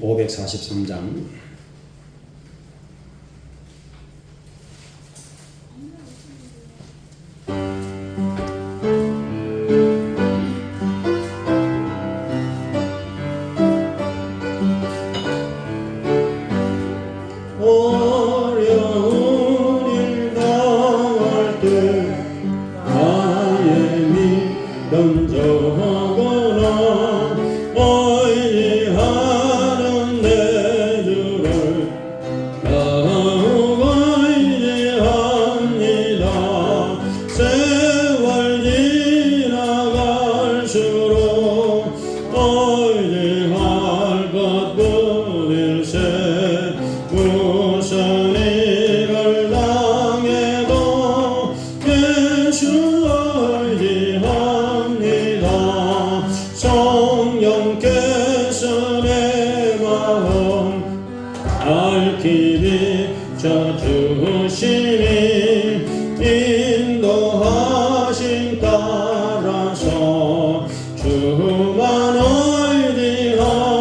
543장 어려운 일 당할 때 나의 믿음 저거나 의지하는 내 주를 더욱 의지합니다. 세월 지나갈수록 의지할 것뿐일세. 무슨 일을 당해도 예수 의지합니다. 성령께서 내 마음 밝히 비춰주시니 인도하심 따라서 주만 의지합니다.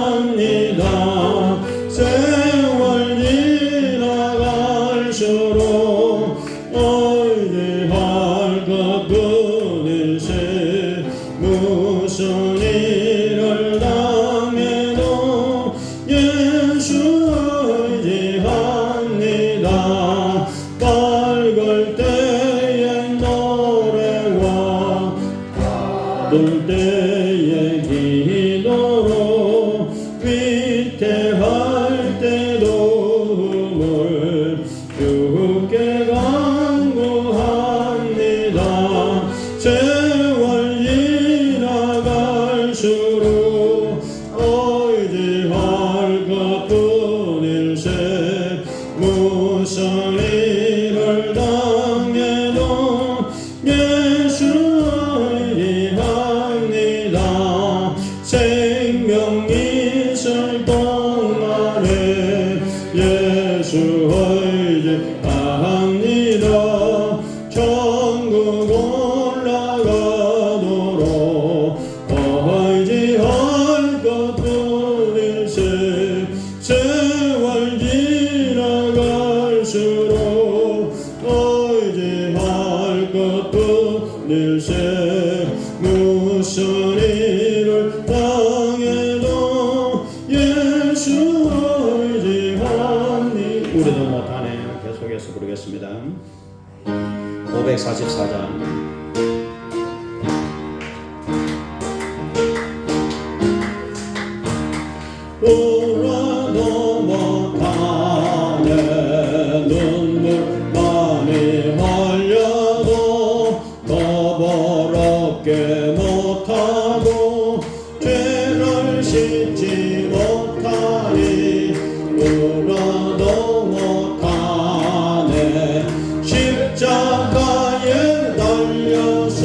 세월 지나갈수록 의지할 것뿐일세. 무슨 일을 당해도 예수 의지합니다. 밝을 때의 노래와 어두울 때의 기도로 위태할 때 도움을 주께 간구합니다. 세월 지나갈수록 의지할 것뿐일세. 무슨 일을 당해도 예수 의지합니다. 생명 있을 동안에 예수 의지합니다. 천국 올라가도록 의지할 것뿐일세. 세월 지나갈수록 의지할 것뿐일세. 무슨 일을 당해도 예수 의지합니다. 우리도 못하네요. 계속해서 부르겠습니다. 544장 울어도 못하네. 눈물 많이 흘려도 더 버럽게 못하고 죄를 씻지 못하니 울어도 못하네. 십자가에 달려서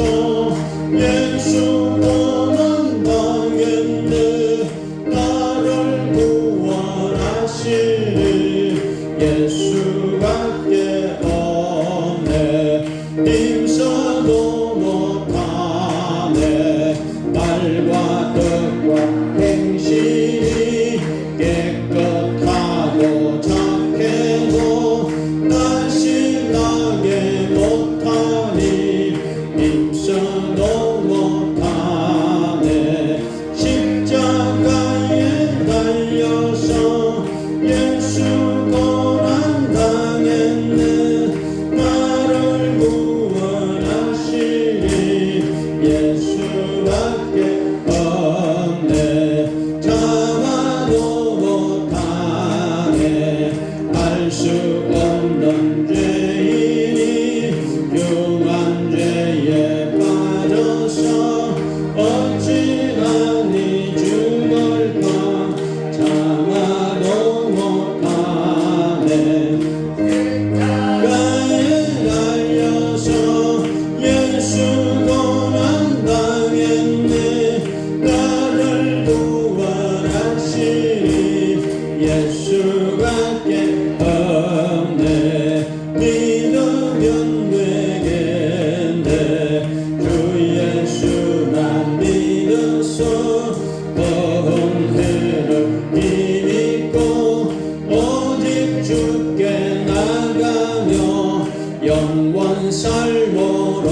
영원 삶으로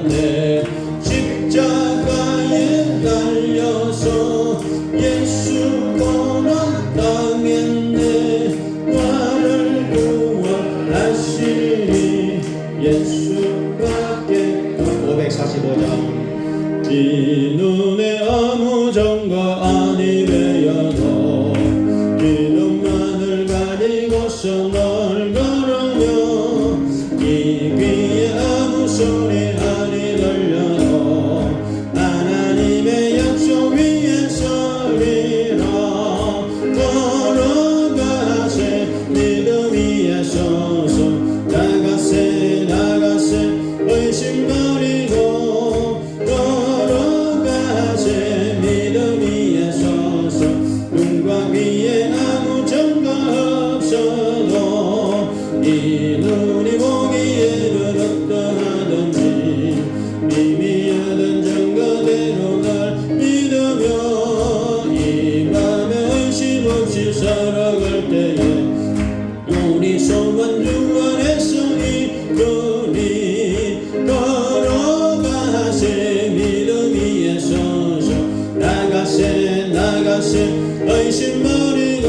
내 십자가에 달려서 예수 고난 당했네. 나를 구원하시니 예수밖에. 545장. 이 눈에 아무 증거 아니 되어도 믿음만을 가지고서 널 걸으며 이 귀에 아무 소리 아니 들려도 하나님의 약속 위에 서리라. 걸어가세 믿음 위에 서서 나가세 의심 버리고 믿음 위에 서서 눈과 귀에 아무 증거 없어도 이 눈이 보기에는 어떠하든지 미미하던 증거대로 날 믿으며 이 맘에 의심 없이 살아갈 때에 우리 소원 주 안에서 이루니. 걸어가세 믿음 위에 서서 나가세 의심 버리고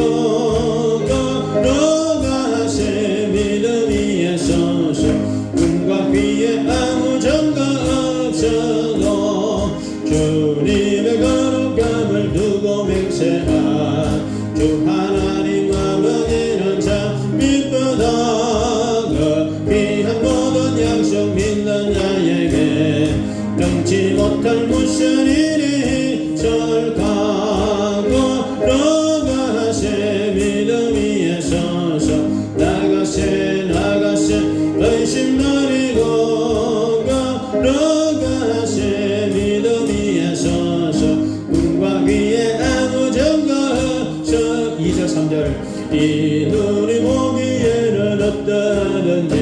걸어가세 믿음 위에 서서 눈과 귀에 아무 증거 없어도 주님의 거룩함을 두고 맹세한 주 하나님 아버지는 참 미쁘다. 그 귀한 모든 약속 믿는 자에게 능치 못할 무슨 일이 있을까. 걸어가세 믿음 위에 서서 나가세 의심 버리고 걸어가세 믿음 위에 서서 눈과 귀에 아무 증거 없어. 2절 3절. 이 눈이 보기에는 어떠하든지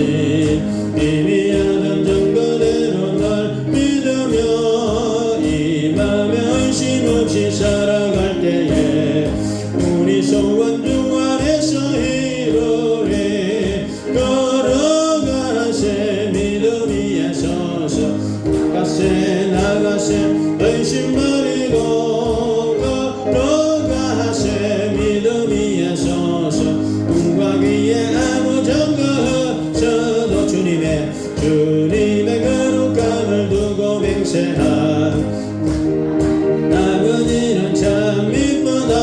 미미하던 증거대로 날 믿으며 이 맘에 의심 없이 살아갈 때에 우리 소원 주 안에서 이루리. 걸어가세 믿음 위에 서서 나가세 의심 버리고 걸어가세 믿음 위에 서서 눈과 귀에 아무 증거 없어도 주님의 거룩함을 두고 맹세한 아버지는 참 미쁘다.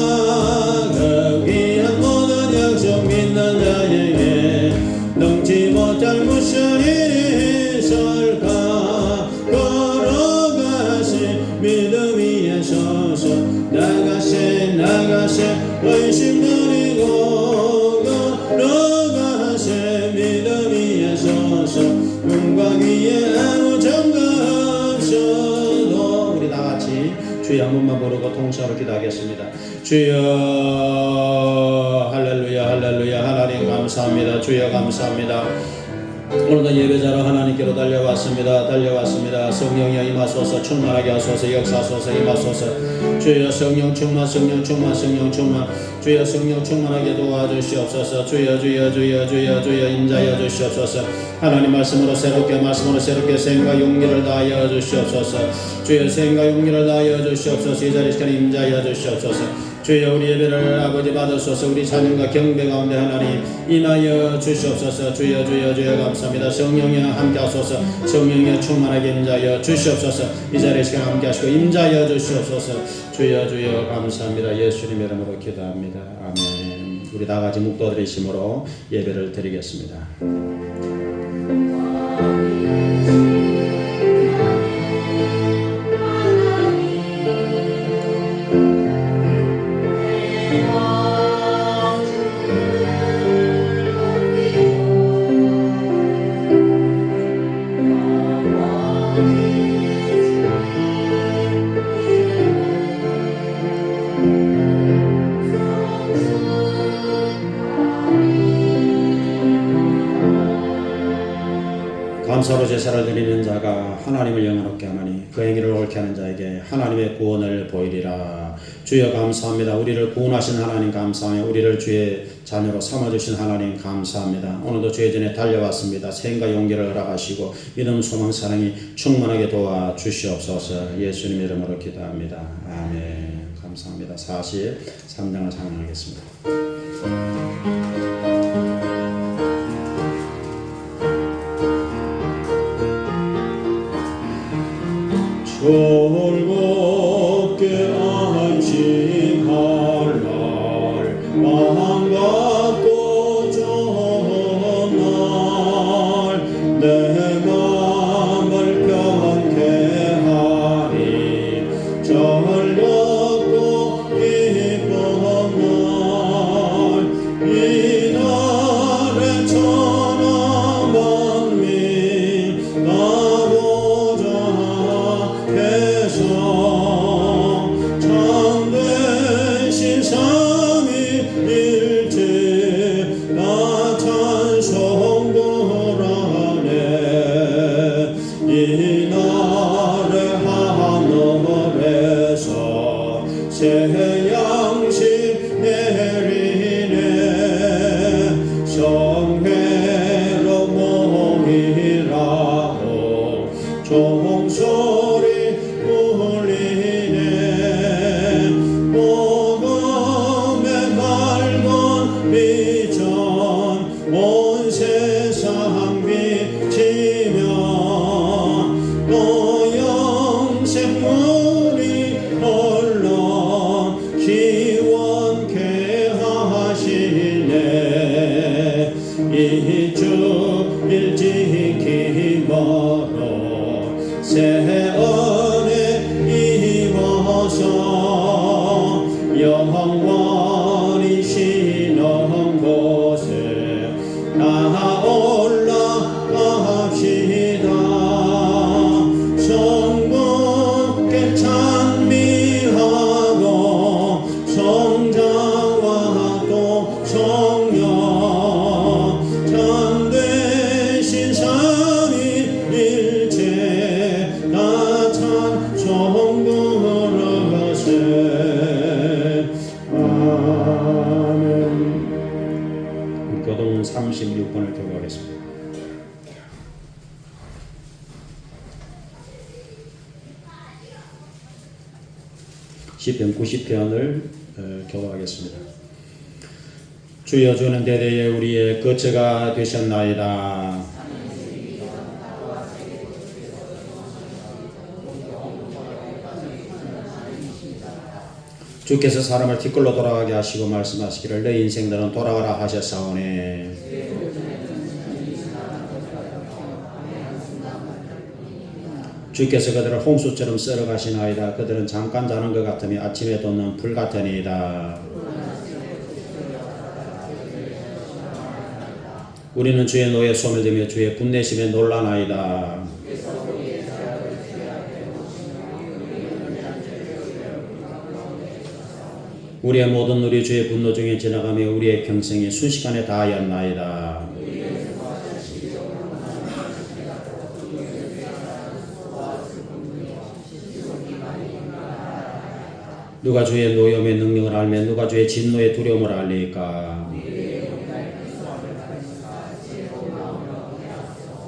그 귀한 모든 약속 믿는 자에게 능치 못할 무슨 일이 있을까. 걸어가세 믿음 위에 서서 나가세 의심 버리고 걸어가세 믿음 위에 서서 눈과 귀에 아무 증거 없어도. 우리 다같이 주여 한 번만 부르고 통성으로 기도하겠습니다. 주여 할렐루야 할렐루야. 하나님 감사합니다. 주여 감사합니다. 오늘도 예배자로 하나님께로 달려왔습니다. 성령이여 임하소서. 충만하게 하소서. 역사하소서. 임하소서. 주여 성령 충만 주여 성령 충만하게 도와주시옵소서. 주여 임자여 주시옵소서. 하나님 말씀으로 새롭게 생과 용기를 다하여 주시옵소서. 주여 생과 용기를 다하여 주시옵소서. 이 자리 시간에 임자여 주시옵소서. 주여 우리 예배를 아버지 받으소서. 우리 찬양과 경배 가운데 하나님 임하여 주시옵소서. 주여 감사합니다. 성령이여 함께 하소서. 성령이여 충만하게 임자여 주시옵소서. 이 자리 시간 함께 하시고 임자여 주시옵소서. 주여 감사합니다. 예수님의 이름으로 기도합니다. 아멘. 우리 다같이 묵도들의 힘으로 예배를 드리겠습니다. 감사로 제사를 드리는 자가 하나님을 영화롭게 하나니 그 행위를 옳게 하는 자에게 하나님의 구원을 보이리라. 주여 감사합니다. 우리를 구원하신 하나님 감사하며 우리를 주의 자녀로 삼아주신 하나님 감사합니다. 오늘도 주의 전에 달려왔습니다. 생과 용기를 허락하시고 믿음, 소망, 사랑이 충만하게 도와주시옵소서. 예수님의 이름으로 기도합니다. 아멘. 감사합니다. 43장을 상영하겠습니다. 즐겁게 안식할 날 반갑고 좋은 날 내 맘을 편케 하리 즐겁고 기쁜 날 이 날에 천하 만민 나보자 참되신 삼위일체 나 찬송 돌아네 이 날의 하늘에서 새 양식 내리네 성회로 모이라고 종소리 울리네 복음의 밝은 비전 온 세상 비치며 또 영생문이 흘러 기원케 하시네 이 주일 지킴으로 새 은혜 입어서 영원히 쉬는 곳에 나 올라갑시다 성국에 찬미하고 성자와 또 성령 참되신 삼위일체 나 찬송 부르세. 아멘. 교동 36번을 교도하겠습니다. 시편 90편을 교도하겠습니다. 주여 주는 대대에 우리의 거처가 되셨나이다. 주께서 사람을 티끌로 돌아가게 하시고 말씀하시기를 내 인생들은 돌아가라 하셨사오니 주께서 그들을 홍수처럼 썰어 가시나이다. 그들은 잠깐 자는 것 같으며 아침에 돋는 불 같으니이다. 우리는 주의 노에 소멸되며 주의 분내심에 놀라나이다. 우리의 모든 누리 주의 분노 중에 지나가며 우리의 평생이 순식간에 다하였나이다. 누가 주의 노염의 능력을 알며 누가 주의 진노의 두려움을 알리까.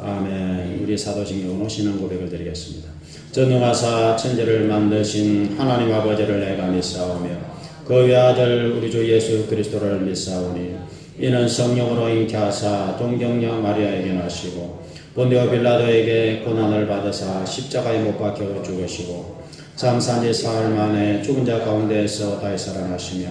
아멘. 우리 사도신 영으로 신앙 고백을 드리겠습니다. 전능하사 천지를 만드신 하나님 아버지를 내가 믿사오며 그 외아들 우리 주 예수 그리스도를 믿사오니 이는 성령으로 잉태하사 동정녀 마리아에게 나시고 본디오 빌라도에게 고난을 받으사 십자가에 못 박혀 죽으시고 장사한 지 사흘 만에 죽은 자 가운데에서 다시 살아나시며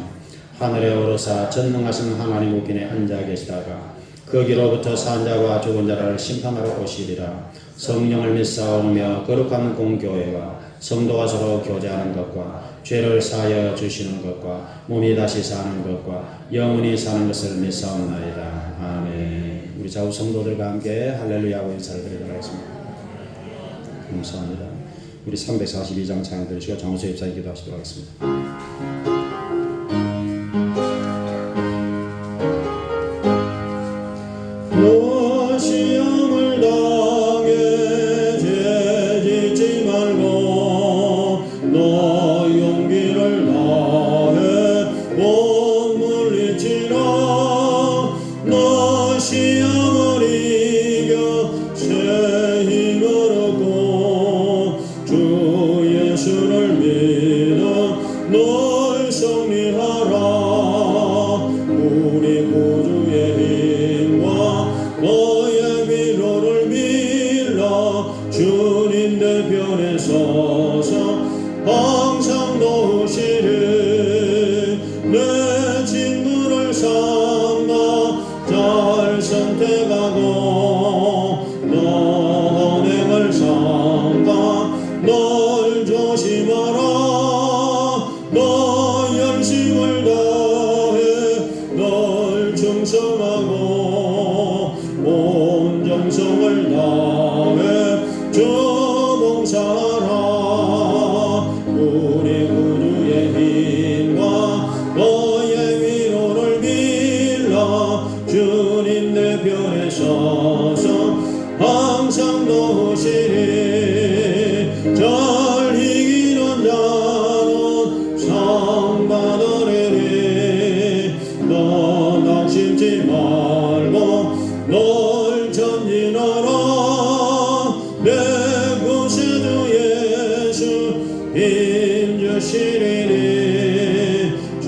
하늘에 오르사 전능하신 하나님 우편에 앉아 계시다가 거기로부터 산 자와 죽은 자를 심판하러 오시리라. 성령을 믿사오며 거룩한 공교회와 성도가 서로 교제하는 것과 죄를 사하여 주시는 것과 몸이 다시 사는 것과 영원히 사는 것을 믿사옵나이다. 아멘. 우리 좌우 성도들과 함께 할렐루야고 인사를 드리도록 하겠습니다. 감사합니다. 우리 342장 찬양 들으시고 장호수 입사님 기도하시도록 하겠습니다. 시험을 당해 주님 내 편에 서서 항상 도우시리. 내 친구를 삼아 잘 선택하고 너행을 삼가 널 조심하라. 너 열심을 다해 널 충성하고 온 정성을 다해 주 봉사하라. 우리 구주의 힘과 너의 위로를 빌라. 주님 내 편에 서서 항상 도우시리. 잘 이기는 자는 상 받으리니. 너 낙심치 말고 널 전진하라. 내 구세주 예수 힘주시리니. 주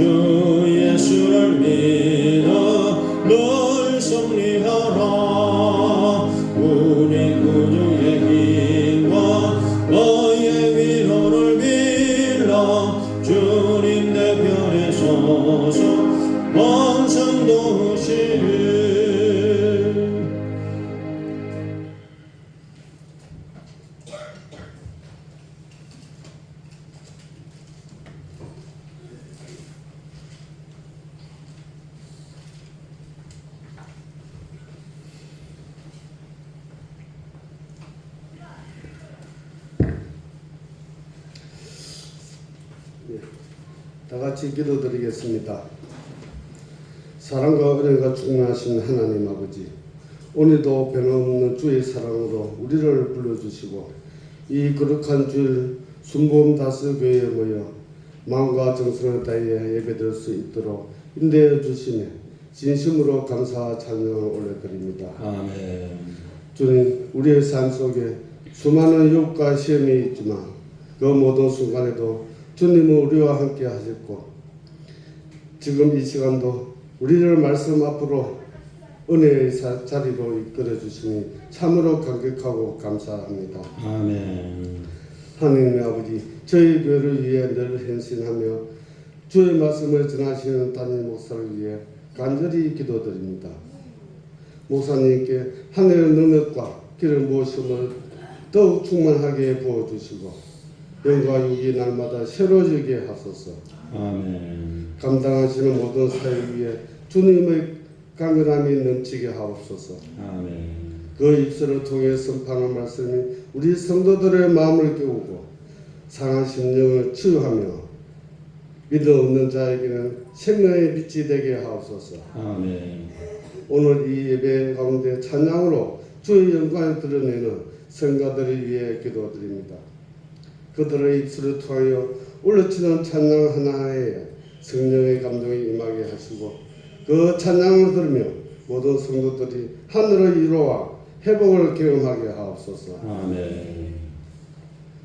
예수를 믿어 널 승리하라. 우리 구주의 힘과 너의 위로를 빌라. 주님 내 편에 서서 항상 도우시리. 다 같이 기도드리겠습니다. 사랑과 은혜가 충만하신 하나님 아버지, 오늘도 변함없는 주의 사랑으로 우리를 불러주시고 이 거룩한 주일 순복음 다스교회에 모여 마음과 정성을 다해 예배드릴 수 있도록 인도해 주시며 진심으로 감사와 찬양을 올려드립니다. 아멘. 주님, 우리의 삶 속에 수많은 유혹과 시험이 있지만 그 모든 순간에도 주님은 우리와 함께 하셨고 지금 이 시간도 우리를 말씀 앞으로 은혜의 자리로 이끌어 주시니 참으로 감격하고 감사합니다. 아멘. 하나님의 아버지, 저희 교회를 위해 늘 헌신하며 주의 말씀을 전하시는 담임 목사를 위해 간절히 기도드립니다. 목사님께 하늘의 능력과 기름 부으심을 더욱 충만하게 부어주시고 영과 육이 날마다 새로워지게 하소서. 아멘. 감당하시는 모든 사역 위에 주님의 강건함이 넘치게 하옵소서. 아멘. 그 입술을 통해 선포하는 말씀이 우리 성도들의 마음을 깨우고 상한 심령을 치유하며 믿음 없는 자에게는 생명의 빛이 되게 하옵소서. 아멘. 오늘 이 예배 가운데 찬양으로 주의 영광을 드러내는 성가들을 위해 기도드립니다. 그들의 입술을 통하여 올라치는 찬양 하나에 성령의 감동이 임하게 하시고 그 찬양을 들으며 모든 성도들이 하늘의 위로와 회복을 경험하게 하옵소서. 아멘.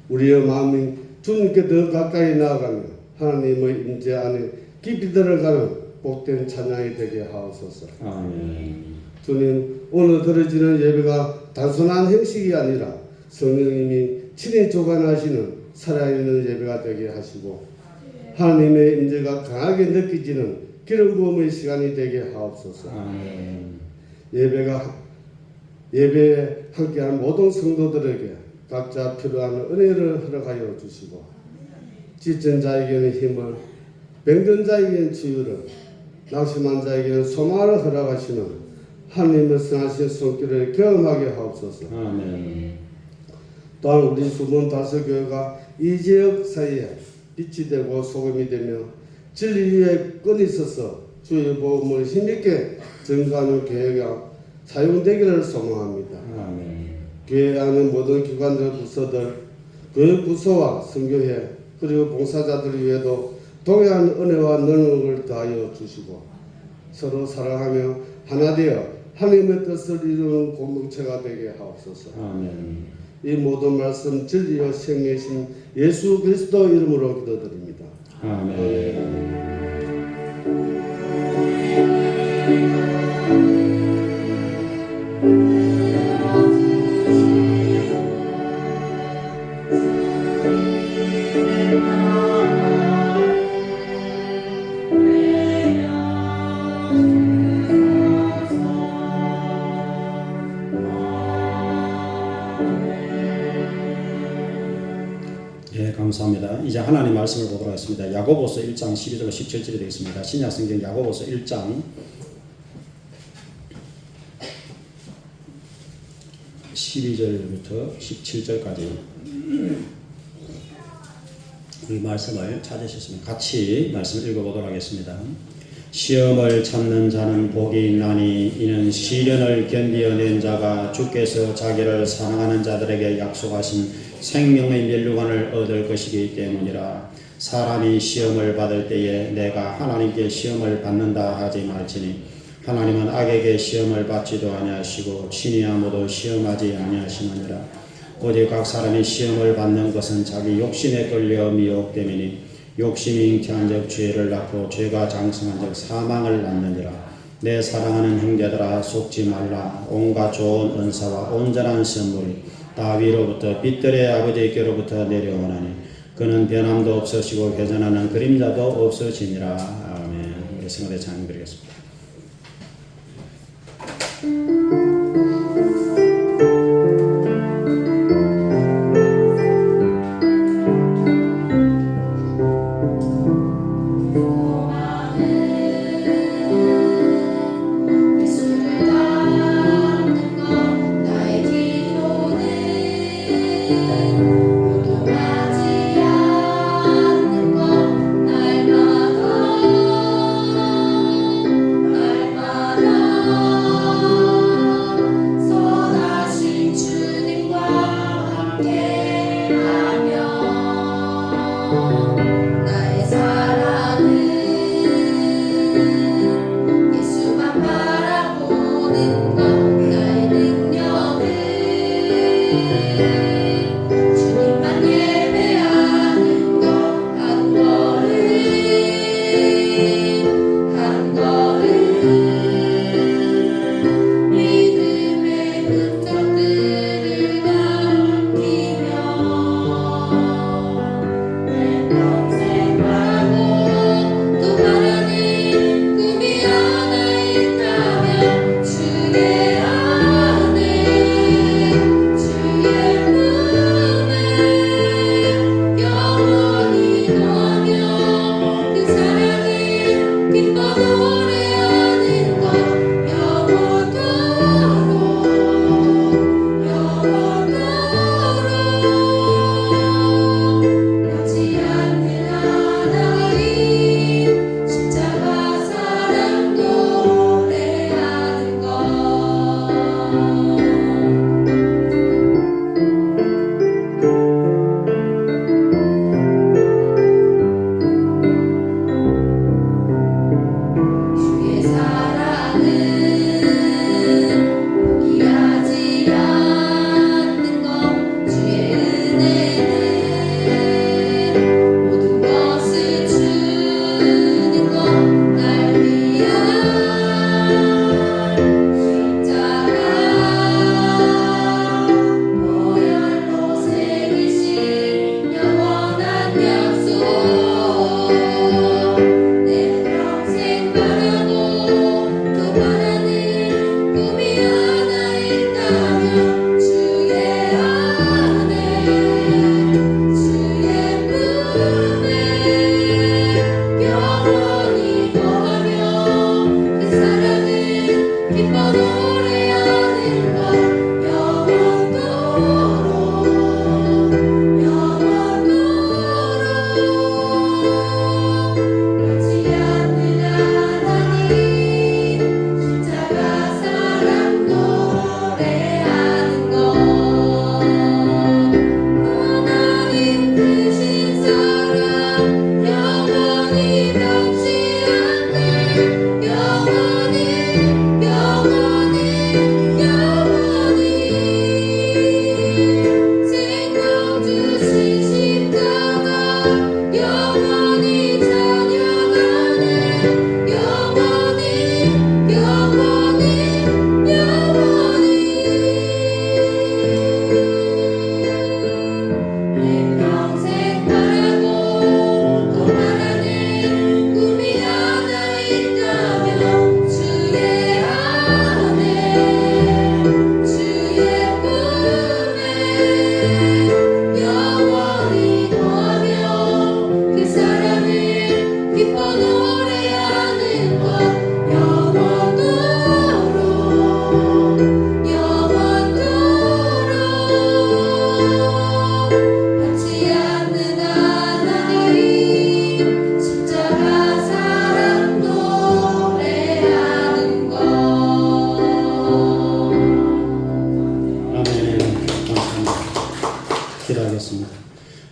우리의 마음이 주님께 더 가까이 나아가며 하나님의 임재 안에 깊이 들어가는 복된 찬양이 되게 하옵소서. 아멘. 주님, 오늘 드려지는 예배가 단순한 형식이 아니라 성령님이 친히 조관하시는 살아있는 예배가 되게 하시고 하나님의 임재가 강하게 느껴지는 기름 부음의 시간이 되게 하옵소서. 아멘. 예배에 함께한 모든 성도들에게 각자 필요한 은혜를 허락하여 주시고 지친 자에게는 힘을, 병든 자에게는 치유를, 낙심한 자에게는 소망을 허락하시는 하나님의 선하신 손길을 경험하게 하옵소서. 아멘. 또한 우리 수본 다스교회가 이 지역 사이에 빛이 되고 소금이 되며 진리 위에 끈이 있어서 주의 복음을 힘있게 전가하는 교회가 사용되기를 소망합니다. 아멘. 교회 안의 모든 기관들, 부서들, 교회 부서와 선교회 그리고 봉사자들 위에도 동일한 은혜와 능력을 더하여 주시고 서로 사랑하며 하나 되어 하나님의 뜻을 이루는 공동체가 되게 하옵소서. 아멘. 이 모든 말씀 진리와 생명이신 예수 그리스도 이름으로 기도드립니다. 아멘. 감사합니다. 이제 하나님 말씀을 보도록 하겠습니다. 야고보서 1장 12절 17절이 되겠습니다. 신약성경 야고보서 1장 12절부터 17절까지 우리 말씀을 찾으셨으면 같이 말씀을 읽어보도록 하겠습니다. 시험을 참는 자는 복이 있나니 이는 시련을 견디어낸 자가 주께서 자기를 사랑하는 자들에게 약속하신 생명의 멸류관을 얻을 것이기 때문이라. 사람이 시험을 받을 때에 내가 하나님께 시험을 받는다 하지 말지니 하나님은 악에게 시험을 받지도 아니하시고 친히 아무도 시험하지 아니하시느니라. 오직 각 사람이 시험을 받는 것은 자기 욕심에 끌려 미혹됨이니 욕심이 잉태한즉 죄를 낳고 죄가 장성한즉 사망을 낳느니라. 내 사랑하는 형제들아 속지 말라. 온갖 좋은 은사와 온전한 선물이 다 위로부터 빛들의 아버지께로부터 내려오나니 그는 변함도 없으시고 회전하는 그림자도 없으시니라. 아멘. 우리 성도의 찬양 드리겠습니다.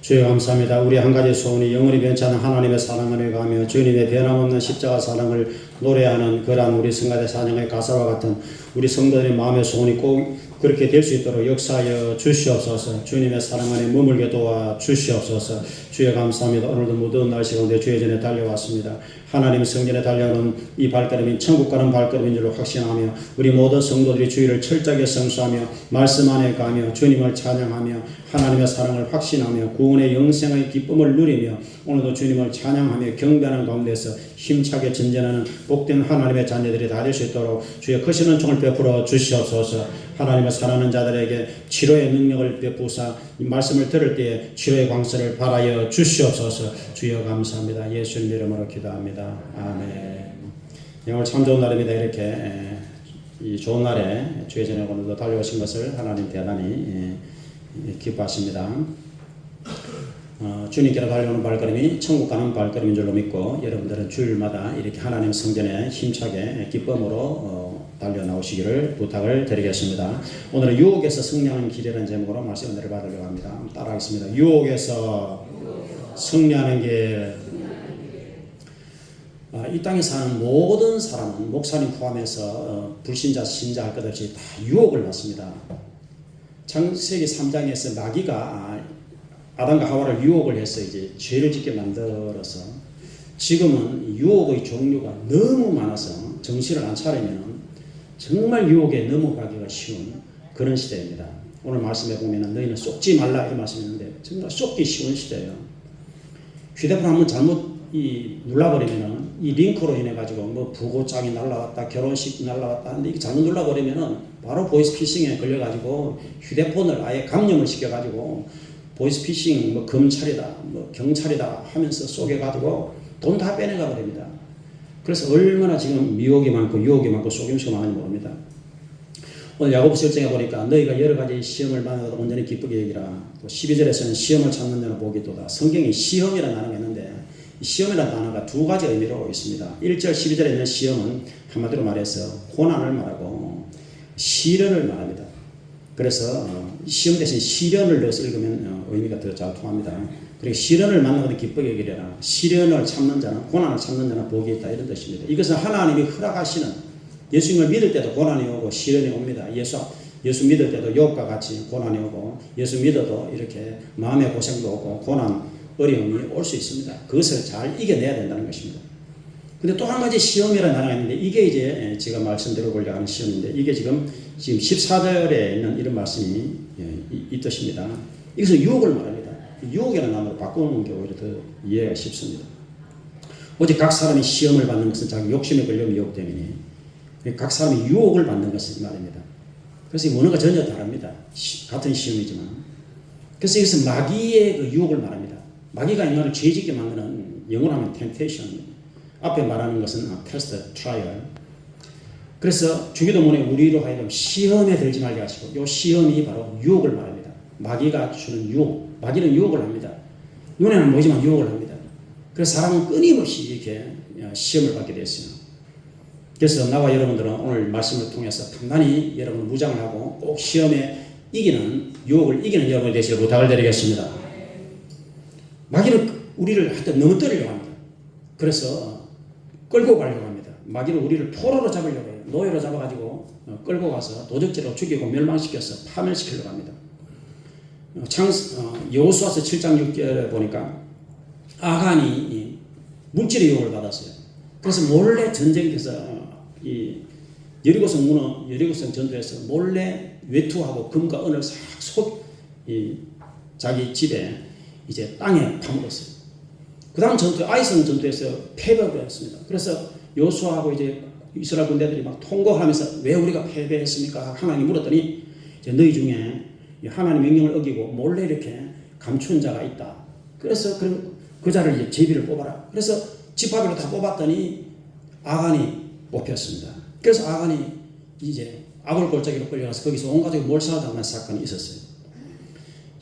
주여 감사합니다. 우리 한 가지 소원이 영원히 변치 않는 하나님의 사랑을 가며 주님의 변함없는 십자가 사랑을 노래하는 그러한 우리 성가대 사령의 가사와 같은 우리 성도들의 마음의 소원이 꼭 그렇게 될 수 있도록 역사하여 주시옵소서. 주님의 사랑 안에 머물게 도와 주시옵소서. 주여 감사합니다. 오늘도 무더운 날씨 가운데 주의 전에 달려왔습니다. 하나님 성전에 달려오는 이 발걸음이 천국 가는 발걸음인 줄로 확신하며 우리 모든 성도들이 주의를 철저하게 성수하며 말씀 안에 가며 주님을 찬양하며 하나님의 사랑을 확신하며 구원의 영생의 기쁨을 누리며 오늘도 주님을 찬양하며 경배하는 가운데서 힘차게 전진하는 복된 하나님의 자녀들이 다 될 수 있도록 주의 크신 은총을 베풀어 주시옵소서. 하나님을 사랑하는 자들에게 치료의 능력을 베푸사 이 말씀을 들을 때에 치료의 광선을 발하여 주시옵소서. 주여 감사합니다. 예수님 이름으로 기도합니다. 아멘. 오늘 참 좋은 날입니다. 이렇게 이 좋은 날에 주의 전에 오늘도 달려오신 것을 하나님 대단히 기뻐하십니다. 주님께로 달려오는 발걸음이 천국 가는 발걸음인 줄로 믿고 여러분들은 주일마다 이렇게 하나님 성전에 힘차게 기쁨으로 달려 나오시기를 부탁을 드리겠습니다. 오늘은 유혹에서 승리하는 길이라는 제목으로 말씀 은혜를 받으려고 합니다. 따라하겠습니다. 유혹에서 승리하는 길. 이 땅에 사는 모든 사람은 목사님 포함해서 불신자, 신자 할 것 없이 다 유혹을 받습니다. 창세기 3장에서 마귀가 아담과 하와를 유혹을 해서 이제 죄를 짓게 만들어서 지금은 유혹의 종류가 너무 많아서 정신을 안 차리면 정말 유혹에 넘어가기가 쉬운 그런 시대입니다. 오늘 말씀에 보면 너희는 속지 말라 이런 말씀이 있는데 정말 속기 쉬운 시대예요. 휴대폰 한번 잘못 눌러버리면은 이 링크로 인해 가지고 뭐 부고장이 날라왔다, 결혼식 날라왔다 하는데 이게 잘못 눌러버리면은 바로 보이스피싱에 걸려가지고 휴대폰을 아예 감염을 시켜가지고 보이스피싱 뭐 검찰이다, 뭐 경찰이다 하면서 속여가지고 돈 다 빼내가 버립니다. 그래서 얼마나 지금 미혹이 많고 유혹이 많고 속임수가 많은지 모릅니다. 오늘 야고보서 1장에 보니까 너희가 여러 가지 시험을 받아도 온전히 기쁘게 여기라. 또 12절에서는 시험을 참는 자는 복이 있도다. 성경에 시험이라는 단어가 있는데 시험이라는 단어가 두 가지 의미로 있습니다. 1절 12절에 있는 시험은 한마디로 말해서 고난을 말하고 시련을 말합니다. 그래서 시험 대신 시련을 넣어서 읽으면 의미가 더 잘 통합니다. 그리고 시련을 만나거든 기쁘게 여기려라. 시련을 참는 자는 고난을 참는 자는 복이 있다 이런 뜻입니다. 이것은 하나님이 허락하시는 예수님을 믿을 때도 고난이 오고 시련이 옵니다. 예수 믿을 때도 욥과 같이 고난이 오고 예수 믿어도 이렇게 마음의 고생도 오고 고난 어려움이 올 수 있습니다. 그것을 잘 이겨내야 된다는 것입니다. 근데 또 한 가지 시험이라는 단어가 있는데 이게 이제 제가 말씀드려보려고 하는 시험인데 이게 지금 14절에 있는 이런 말씀이 이 뜻입니다. 이것은 유혹을 말합니다. 유혹이라는 단어로 바꾸는 게 오히려 더 이해가 쉽습니다. 오직 각 사람이 시험을 받는 것은 자기 욕심에 걸려 미혹 때문에 각 사람이 유혹을 받는 것을 말입니다. 그래서 이 원어가 전혀 다릅니다. 같은 시험이지만. 그래서 이것은 마귀의 그 유혹을 말합니다. 마귀가 인간을 죄짓게 만드는 영어로 하면 temptation. 앞에 말하는 것은 test, trial. 그래서 주기도문에 우리로 하여금 시험에 들지 말게 하시고 이 시험이 바로 유혹을 말합니다. 마귀가 주는 유혹. 마귀는 유혹을 합니다. 눈에는 안 보이지만 유혹을 합니다. 그래서 사람은 끊임없이 이렇게 시험을 받게 됐어요. 그래서 나와 여러분들은 오늘 말씀을 통해서 단단히 여러분을 무장을 하고 꼭 시험에 이기는 유혹을 이기는 여러분이 되시길 부탁을 드리겠습니다. 마귀는 우리를 하여튼 넘어뜨리려고 합니다. 그래서 끌고 가려고 합니다. 마귀는 우리를 포로로 잡으려고 해요. 노예로 잡아가지고 끌고 가서 도적질로 죽이고 멸망시켜서 파멸시키려고 합니다. 여호수아서 7장 6절에 보니까 아간이 물질의 유혹을 받았어요. 그래서 몰래 전쟁에서 이 여리고성 전투에서 몰래 외투하고 금과 은을 싹 자기 집에 이제 땅에 파묻었어요. 그 다음 아이성 전투에서 패배했습니다. 그래서 여호수아하고 이제 이스라엘 군대들이 막 통곡하면서 왜 우리가 패배했습니까? 하나님 물었더니 이제 너희 중에 하나님 명령을 어기고 몰래 이렇게 감춘 자가 있다. 그래서 그 자를 이제 제비를 뽑아라. 그래서 지파비로 다 뽑았더니 아간이 뽑혔습니다. 그래서 아간이 이제 아골골짜기로 끌려가서 거기서 온 가족이 몰살당하는 사건이 있었어요.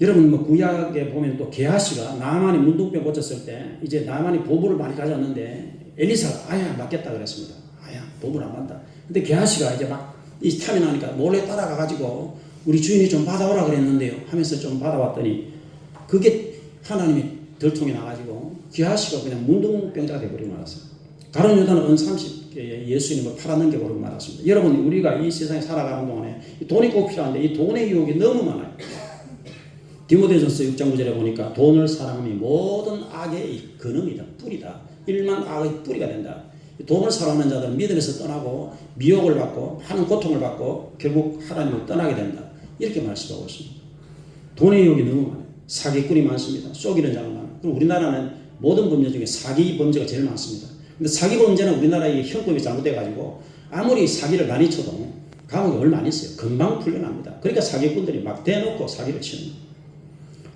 여러분 뭐 구약에 보면 또 게하시가 나만이 문둥병 고쳤을 때 이제 나만이 보물을 많이 가져왔는데 엘리사가 아야 맞겠다 그랬습니다. 아야 보물 안 받다. 근데 게하시가 이제 막 이 탐이 나니까 몰래 따라가 가지고 우리 주인이 좀 받아오라 그랬는데요 하면서 좀 받아왔더니 그게 하나님이 들통이 나가지고 귀하시고 그냥 문둥병자가 되어버리고 말았어요. 가룟 유다는 은 30개의 예수님을 팔아넘겨버리고 말았습니다. 여러분 우리가 이 세상에 살아가는 동안에 돈이 꼭 필요한데 이 돈의 유혹이 너무 많아요. 디모데전서 6장 9절에 보니까 돈을 사랑함이 모든 악의 근원이다, 뿌리다. 일만 악의 뿌리가 된다. 돈을 사랑하는 자들은 믿음에서 떠나고 미혹을 받고 많은 고통을 받고 결국 하나님을 떠나게 된다. 이렇게 말씀하고 있습니다. 돈의 유혹이 너무 많아요. 사기꾼이 많습니다. 속이는 자가 많아요. 그럼 우리나라는 모든 범죄 중에 사기 범죄가 제일 많습니다. 근데 사기 범죄는 우리나라의 형법이 잘못돼가지고 아무리 사기를 많이 쳐도 감옥에 얼마 안 있어요. 금방 풀려납니다. 그러니까 사기꾼들이 막 대놓고 사기를 치는 거예요.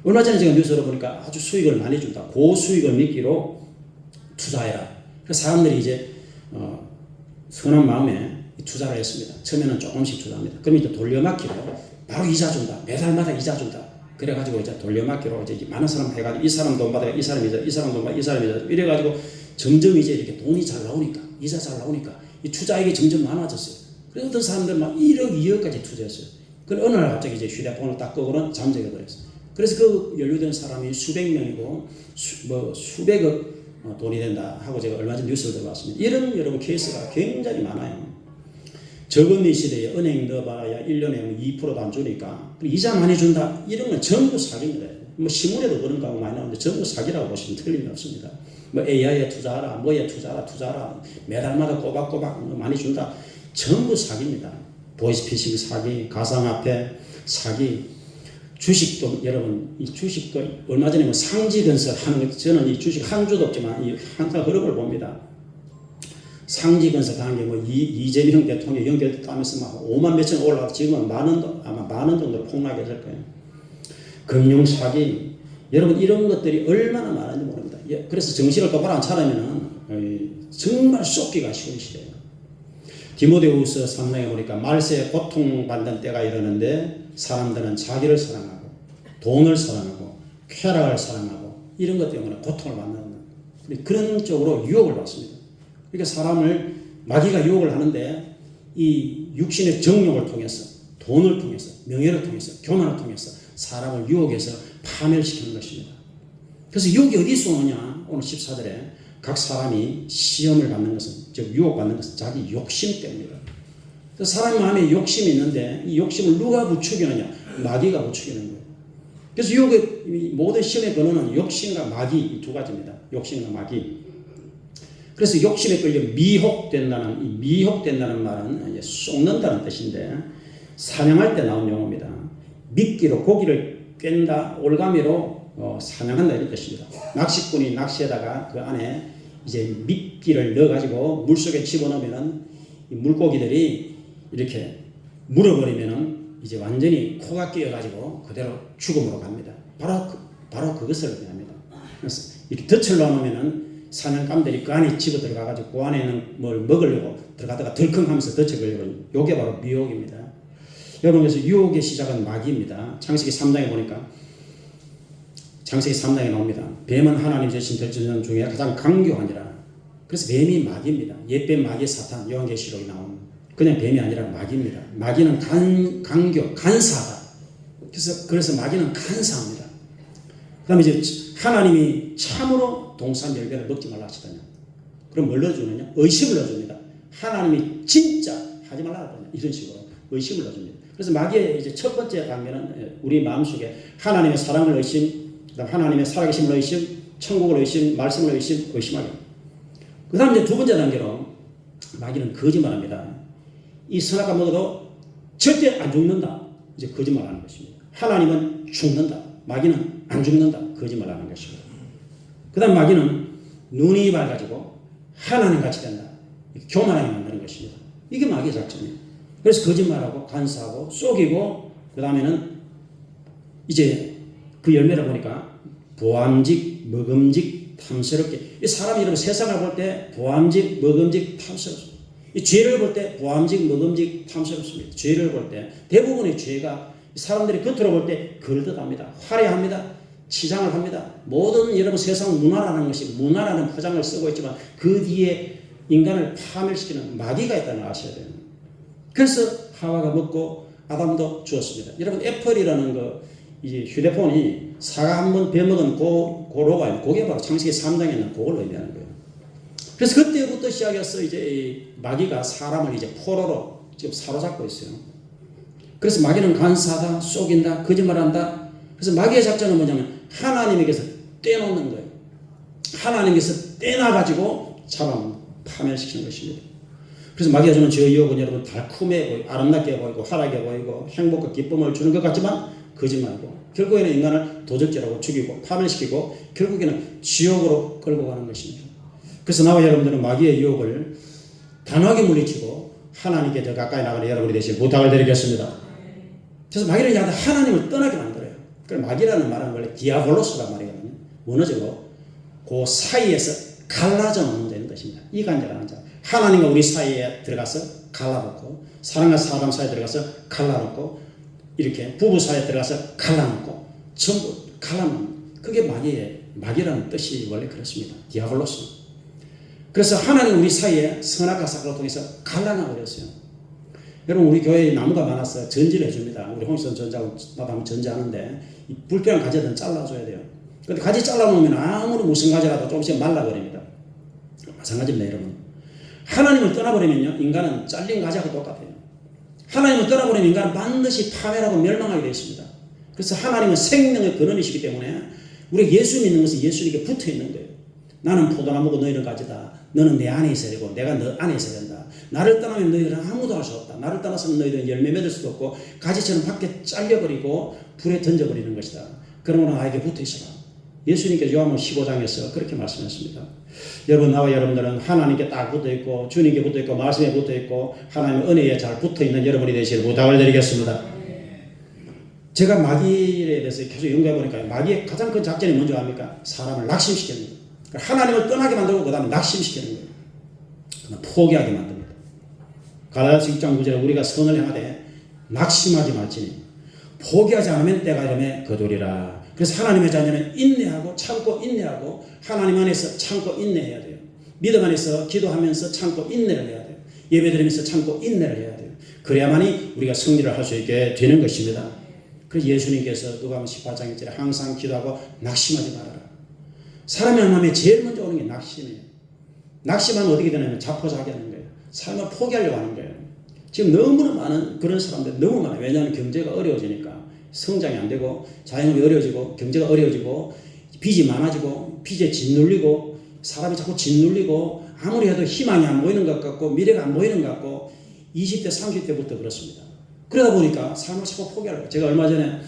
얼마 전에 제가 뉴스를 보니까 아주 수익을 많이 준다. 고수익을 미끼로 투자해라. 그래서 사람들이 이제 선한 마음에 투자를 했습니다. 처음에는 조금씩 투자합니다. 그럼 이제 돌려막기로 바로 이자 준다. 매달마다 이자 준다. 그래가지고 이제 돌려막기로 이제 많은 사람 해가지고 이 사람 돈 받아야 이 사람 이자, 이 사람 돈 받아, 이 사람 이자 이래가지고 점점 이제 이렇게 돈이 잘 나오니까 이자 잘 나오니까 이 투자액이 점점 많아졌어요. 그래서 어떤 사람들 막 1억, 2억까지 투자했어요. 그런데 어느 날 갑자기 이제 휴대폰을 딱 끄고는 잠적해 버렸어요. 그래서 그 연루된 사람이 수백 명이고 수백억 돈이 된다 하고 제가 얼마 전 뉴스를 들어봤습니다. 이런 여러분 케이스가 굉장히 많아요. 저금리 시대에 은행 넣어봐야 1년에 2%도 안 주니까 이자 많이 준다 이런 건 전부 사기입니다. 뭐 신문에도 그런 거 많이 나오는데 전부 사기라고 보시면 틀림이 없습니다. 뭐 AI에 투자하라, 뭐에 투자하라, 매달마다 꼬박꼬박 많이 준다. 전부 사기입니다. 보이스피싱 사기, 가상화폐 사기, 주식도 여러분 이 주식도 얼마 전에 뭐 상지건설 하는 거 저는 이 주식 한 주도 없지만 이 항상 흐름을 봅니다. 상지건설 하는 게 뭐 이재명 대통령 연결됐다면서 막 5만 몇천 올라가서 지금은 아마 만 원 정도로 폭락이 될 거예요. 금융 사기 여러분 이런 것들이 얼마나 많은지 모릅니다. 그래서 정신을 똑바로 안 차리면은 정말 쏟기가 쉬운 시대예요. 디모데후서 3장에 보니까 말세에 고통받는 때가 이러는데 사람들은 자기를 사랑하고 돈을 사랑하고 쾌락을 사랑하고 이런 것 때문에 고통을 받는 그런 쪽으로 유혹을 받습니다. 그러니까 사람을 마귀가 유혹을 하는데 이 육신의 정욕을 통해서 돈을 통해서 명예를 통해서 교만을 통해서 사람을 유혹해서 파멸시키는 것입니다. 그래서 유혹이 어디서 오느냐 오늘 14절에 각 사람이 시험을 받는 것은 즉 유혹받는 것은 자기 욕심 때문이다. 사람 마음에 욕심이 있는데 이 욕심을 누가 부추기느냐? 마귀가 부추기는 거예요. 그래서 유혹의 모든 시험의 근원은 욕심과 마귀 이 두 가지입니다. 욕심과 마귀. 그래서 욕심에 끌려 미혹된다는 이 미혹된다는 말은 쏟는다는 뜻인데 사냥할 때 나온 용어입니다. 미끼로 고기를 깬다, 올가미로 사냥한다 이런 뜻입니다. 낚시꾼이 낚시에다가 그 안에 이제 미끼를 넣어가지고 물속에 집어넣으면은 이 물고기들이 이렇게 물어버리면은 이제 완전히 코가 끼어가지고 그대로 죽음으로 갑니다. 바로 그것을 의미합니다. 그래서 이렇게 덫을 놓으면은 사냥감들이 그 안에 집어 들어가가지고 그 안에는 뭘 먹으려고 들어가다가 덜컹하면서 덫에 걸려버리는 요게 바로 미혹입니다. 여러분 그래서 유혹의 시작은 마귀입니다. 창세기 3장에 보니까 창세기 3장에 나옵니다. 뱀은 하나님 주신 들짐승 중에 가장 강교하니라. 그래서 뱀이 마귀입니다. 옛뱀 마귀 사탄 요한계시록에 나오는 그냥 뱀이 아니라 마귀입니다. 마귀는 강교 간사하다. 그래서 마귀는 간사합니다. 그 다음에 이제 하나님이 참으로 동산 열매를 먹지 말라 하시더냐. 그럼 뭘 넣어주느냐? 의심을 넣어줍니다. 하나님이 진짜 하지 말라 하더냐. 이런 식으로 의심을 넣어줍니다. 그래서 마귀의 이제 첫 번째 단계는 우리 마음속에 하나님의 사랑을 의심, 그다음 하나님의 살아계심을 의심, 천국을 의심, 말씀을 의심하기. 그 다음 이제 두 번째 단계로 마귀는 거짓말합니다. 이 선악과 먹어도 절대 안 죽는다. 이제 거짓말하는 것입니다. 하나님은 죽는다. 마귀는 안 죽는다. 거짓말하는 것입니다. 그 다음 마귀는 눈이 밝아지고 하나님 같이 된다. 교만하게 만드는 것입니다. 이게 마귀의 작전이에요. 그래서 거짓말하고 간사하고 속이고 그 다음에는 이제 그 열매를 보니까 보암직, 먹음직, 탐스럽게 이 사람이 여러분 세상을 볼 때 보암직, 먹음직, 탐스럽습니다. 이 죄를 볼 때 보암직, 먹음직, 탐스럽습니다. 죄를 볼 때 대부분의 죄가 사람들이 겉으로 볼 때 그럴듯합니다. 화려합니다. 치장을 합니다. 모든 여러분 세상 문화라는 것이 문화라는 포장을 쓰고 있지만 그 뒤에 인간을 파멸시키는 마귀가 있다는 걸 아셔야 돼요. 그래서 하와가 먹고 아담도 주었습니다. 여러분 애플이라는 거 이 휴대폰이 사가 한 번 베먹은 고로가 그게 바로 창세기 3장에 있는 그걸 의미하는 거예요. 그래서 그때부터 시작해서 이제 이 마귀가 사람을 이제 포로로 지금 사로잡고 있어요. 그래서 마귀는 간사하다, 속인다, 거짓말한다. 그래서 마귀의 작전은 뭐냐면 하나님에게서 떼놓는 거예요. 하나님께서 떼놔가지고 잡아 파멸시키는 것입니다. 그래서 마귀가 주는 저 유혹은 여러분 달콤해 보이고 아름답게 보이고 화려하게 보이고 행복과 기쁨을 주는 것 같지만 거짓말이고 결국에는 인간을 도적질하고 죽이고 파멸시키고 결국에는 지옥으로 끌고 가는 것입니다. 그래서 나와 여러분들은 마귀의 유혹을 단호하게 물리치고 하나님께 더 가까이 나가는 여러분이 되시길 부탁을 드리겠습니다. 그래서 마귀는 하나님을 떠나게 만들어요. 그래서 마귀라는 말은 원래 디아볼로스란 말이거든요. 원어적으로 그 사이에서 갈라져 놓는 자인 것입니다. 이간자라는 자. 하나님과 우리 사이에 들어가서 갈라놓고 사람과 사람 사이에 들어가서 갈라놓고 이렇게 부부 사이에 들어가서 갈라놓고 전부 갈라놓는 그게 마귀라는 뜻이 원래 그렇습니다. 디아볼로스. 그래서 하나님 우리 사이에 선악과 사악을 통해서 갈라놔 버렸어요. 여러분 우리 교회에 나무가 많아서 전지를 해줍니다. 우리 홍익선 전자하고 나도 한번 전지하는데 이 불편한 가지는 잘라줘야 돼요. 근데 가지 잘라놓으면 아무리 무슨 가지라도 조금씩 말라버립니다. 마찬가지입니다 여러분. 하나님을 떠나버리면요 인간은 잘린 가지하고 똑같아요. 하나님을 떠나버리면 인간은 반드시 파멸하고 멸망하게 되어 있습니다. 그래서 하나님은 생명의 근원이시기 때문에 우리가 예수 믿는 것은 예수님께 붙어 있는 거예요. 나는 포도나무고 너희는 가지다. 너는 내 안에 있어야 되고 내가 너 안에 있어야 된다. 나를 떠나면 너희들은 아무도 할 수 없다. 나를 떠나서는 너희들은 열매 맺을 수도 없고 가지처럼 밖에 잘려버리고 불에 던져버리는 것이다. 그러므로 나에게 붙어 있어라. 예수님께서 요한복음 15장에서 그렇게 말씀하셨습니다. 여러분 나와 여러분들은 하나님께 딱 붙어있고 주님께 붙어있고 말씀에 붙어있고 하나님의 은혜에 잘 붙어있는 여러분이 되시길 부탁을 드리겠습니다. 제가 마귀에 대해서 계속 연구해보니까 마귀의 가장 큰 작전이 뭔지 압니까? 사람을 낙심시키는 거예요. 하나님을 떠나게 만들고 그 다음에 낙심시키는 거예요. 포기하게 만듭니다. 갈라디아서 6장 9절에 우리가 선을 행하되 낙심하지 말지니 포기하지 않으면 때가 이르매 거두리라. 그래서 하나님의 자녀는 인내하고 참고 인내하고 하나님 안에서 참고 인내해야 돼요. 믿음 안에서 기도하면서 참고 인내를 해야 돼요. 예배드리면서 참고 인내를 해야 돼요. 그래야만이 우리가 승리를 할 수 있게 되는 것입니다. 그래서 예수님께서 누가복음 18장 1절에 항상 기도하고 낙심하지 말아라. 사람의 마음에 제일 먼저 오는 게 낙심이에요. 낙심하면 어떻게 되냐면 자포자기 하는 거예요. 삶을 포기하려고 하는 거예요. 지금 너무나 많은 그런 사람들 너무 많아요. 왜냐하면 경제가 어려워지니까 성장이 안 되고 자영업이 어려워지고 경제가 어려워지고 빚이 많아지고 빚에 짓눌리고 사람이 자꾸 짓눌리고 아무리 해도 희망이 안 보이는 것 같고 미래가 안 보이는 것 같고 20대 30대부터 그렇습니다. 그러다 보니까 삶을 자꾸 포기하려고. 제가 얼마 전에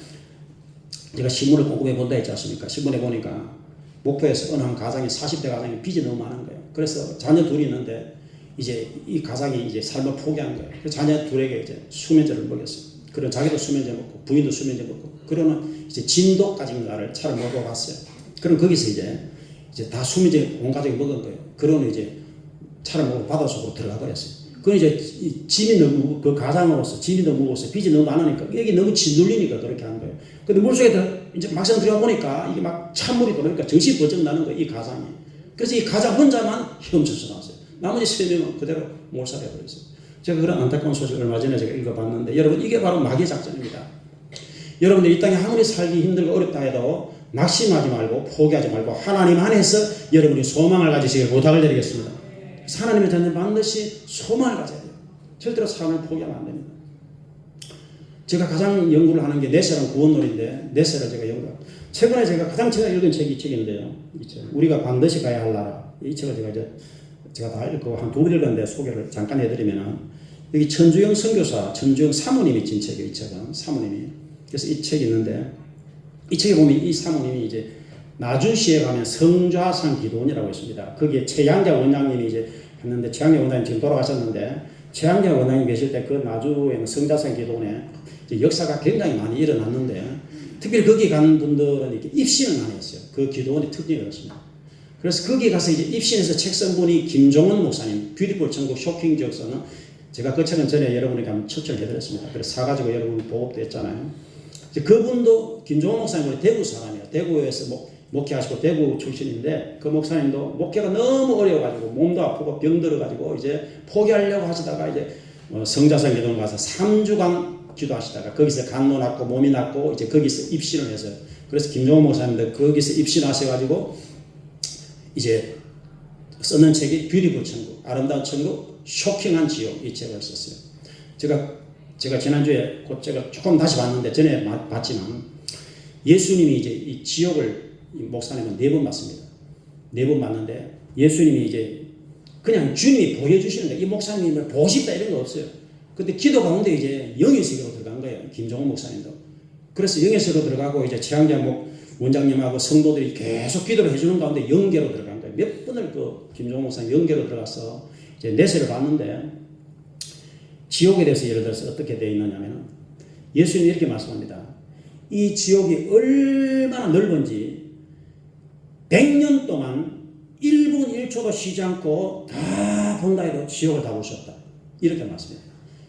제가 신문을 꼼꼼히 본다 했지 않습니까? 신문에 보니까 목포에서 어느 한 가정이 40대 가정이 빚이 너무 많은 거예요. 그래서 자녀 둘이 있는데 이제 이 가정이 이제 삶을 포기한 거예요. 그래서 자녀 둘에게 이제 수면제를 먹였어요. 그리고 자기도 수면제 먹고 부인도 수면제 먹고 그러면 이제 진도까지인가를 차를 몰고 갔어요. 그럼 거기서 이제 다 수면제 온 가족이 먹은 거예요. 그러면 이제 차를 몰고 바닷속으로 들어가 버렸어요. 그건 이제 짐이 너무 그 가장으로서 짐이 너무 무거워서 빚이 너무 많으니까 여기 너무 짓눌리니까 그렇게 한 거예요. 근데 물속에 이제 막상 들어가 보니까 이게 막 찬물이 돌아오니까 정신이 번쩍 나는 거예요. 이 가장이. 그래서 이 가장 혼자만 헤엄쳐서 나왔어요. 나머지 3명은 그대로 몰살해 버렸어요. 제가 그런 안타까운 소식을 얼마 전에 제가 읽어봤는데 여러분 이게 바로 마귀의 작전입니다. 여러분들 이 땅에 아무리 살기 힘들고 어렵다 해도 낙심하지 말고 포기하지 말고 하나님 안에서 여러분이 소망을 가지시길 부탁을 드리겠습니다. 하나님의 자녀는 반드시 소망을 가져야 돼요. 절대로 사람을 포기하면 안 됩니다. 제가 가장 연구를 하는 게 내세란 구원론인데 내세를 제가 연구합니다. 최근에 제가 가장 제가 읽은 책이 이 책인데요. 이 책. 우리가 반드시 가야 할 나라. 이 책을 제가 다 읽고 한 2번 읽었는데 소개를 잠깐 해드리면은 여기 천주영 선교사, 천주영 사모님이 진 책이에요. 이 책은 사모님이. 그래서 이 책이 있는데 이 책에 보면 이 사모님이 이제 나주시에 가면 성좌산 기도원이라고 있습니다. 거기에 최양자 원장님이 이제 했는데 최양자 원장님 지금 돌아가셨는데 최양자 원장님 계실 때 그 나주에 성좌산 기도원에 역사가 굉장히 많이 일어났는데 특별히 거기 간 분들은 이렇게 입신을 많이 했어요. 그 기도원의 특징이 그렇습니다. 그래서 거기 가서 이제 입신해서 책 쓴 분이 김종원 목사님, 뷰티풀 천국 쇼킹 지역서는 제가 그 책은 전에 여러분에게 한번 추천을 해드렸습니다. 그래서 사가지고 여러분 보급도 했잖아요. 그분도 김종원 목사님은 대구 사람이에요. 대구에서 목회하시고 대구 출신인데 그 목사님도 목회가 너무 어려워가지고 몸도 아프고 병들어가지고 이제 포기하려고 하시다가 이제 성자산 기도원 가서 3주간 기도하시다가 거기서 간도 났고 몸이 났고 이제 거기서 입신을 해서요. 그래서 김종호 목사님도 거기서 입신하셔가지고 이제 쓰는 책이 뷰티풀 천국, 아름다운 천국, 쇼킹한 지옥 이 책을 썼어요. 제가 지난주에 곧 제가 조금 다시 봤는데 전에 봤지만 예수님이 이제 이 지옥을 이 목사님은 4번 봤습니다. 4번 봤는데 예수님이 이제 그냥 주님이 보여주시는 거예요. 이 목사님을 보고 싶다 이런 거 없어요. 근데 기도 가운데 이제 영의 세계로 들어간 거예요. 김종호 목사님도. 그래서 영의 세계로 들어가고 이제 최양자 원장님하고 성도들이 계속 기도를 해주는 가운데 영계로 들어간 거예요. 몇 번을 그 김종호 목사님 영계로 들어가서 이제 내세를 봤는데 지옥에 대해서 예를 들어서 어떻게 되어 있느냐면 예수님이 이렇게 말씀합니다. 이 지옥이 얼마나 넓은지 100년 동안 1분 1초도 쉬지 않고 다 본다 해도 지옥을 다 보셨다. 이렇게 말씀해요.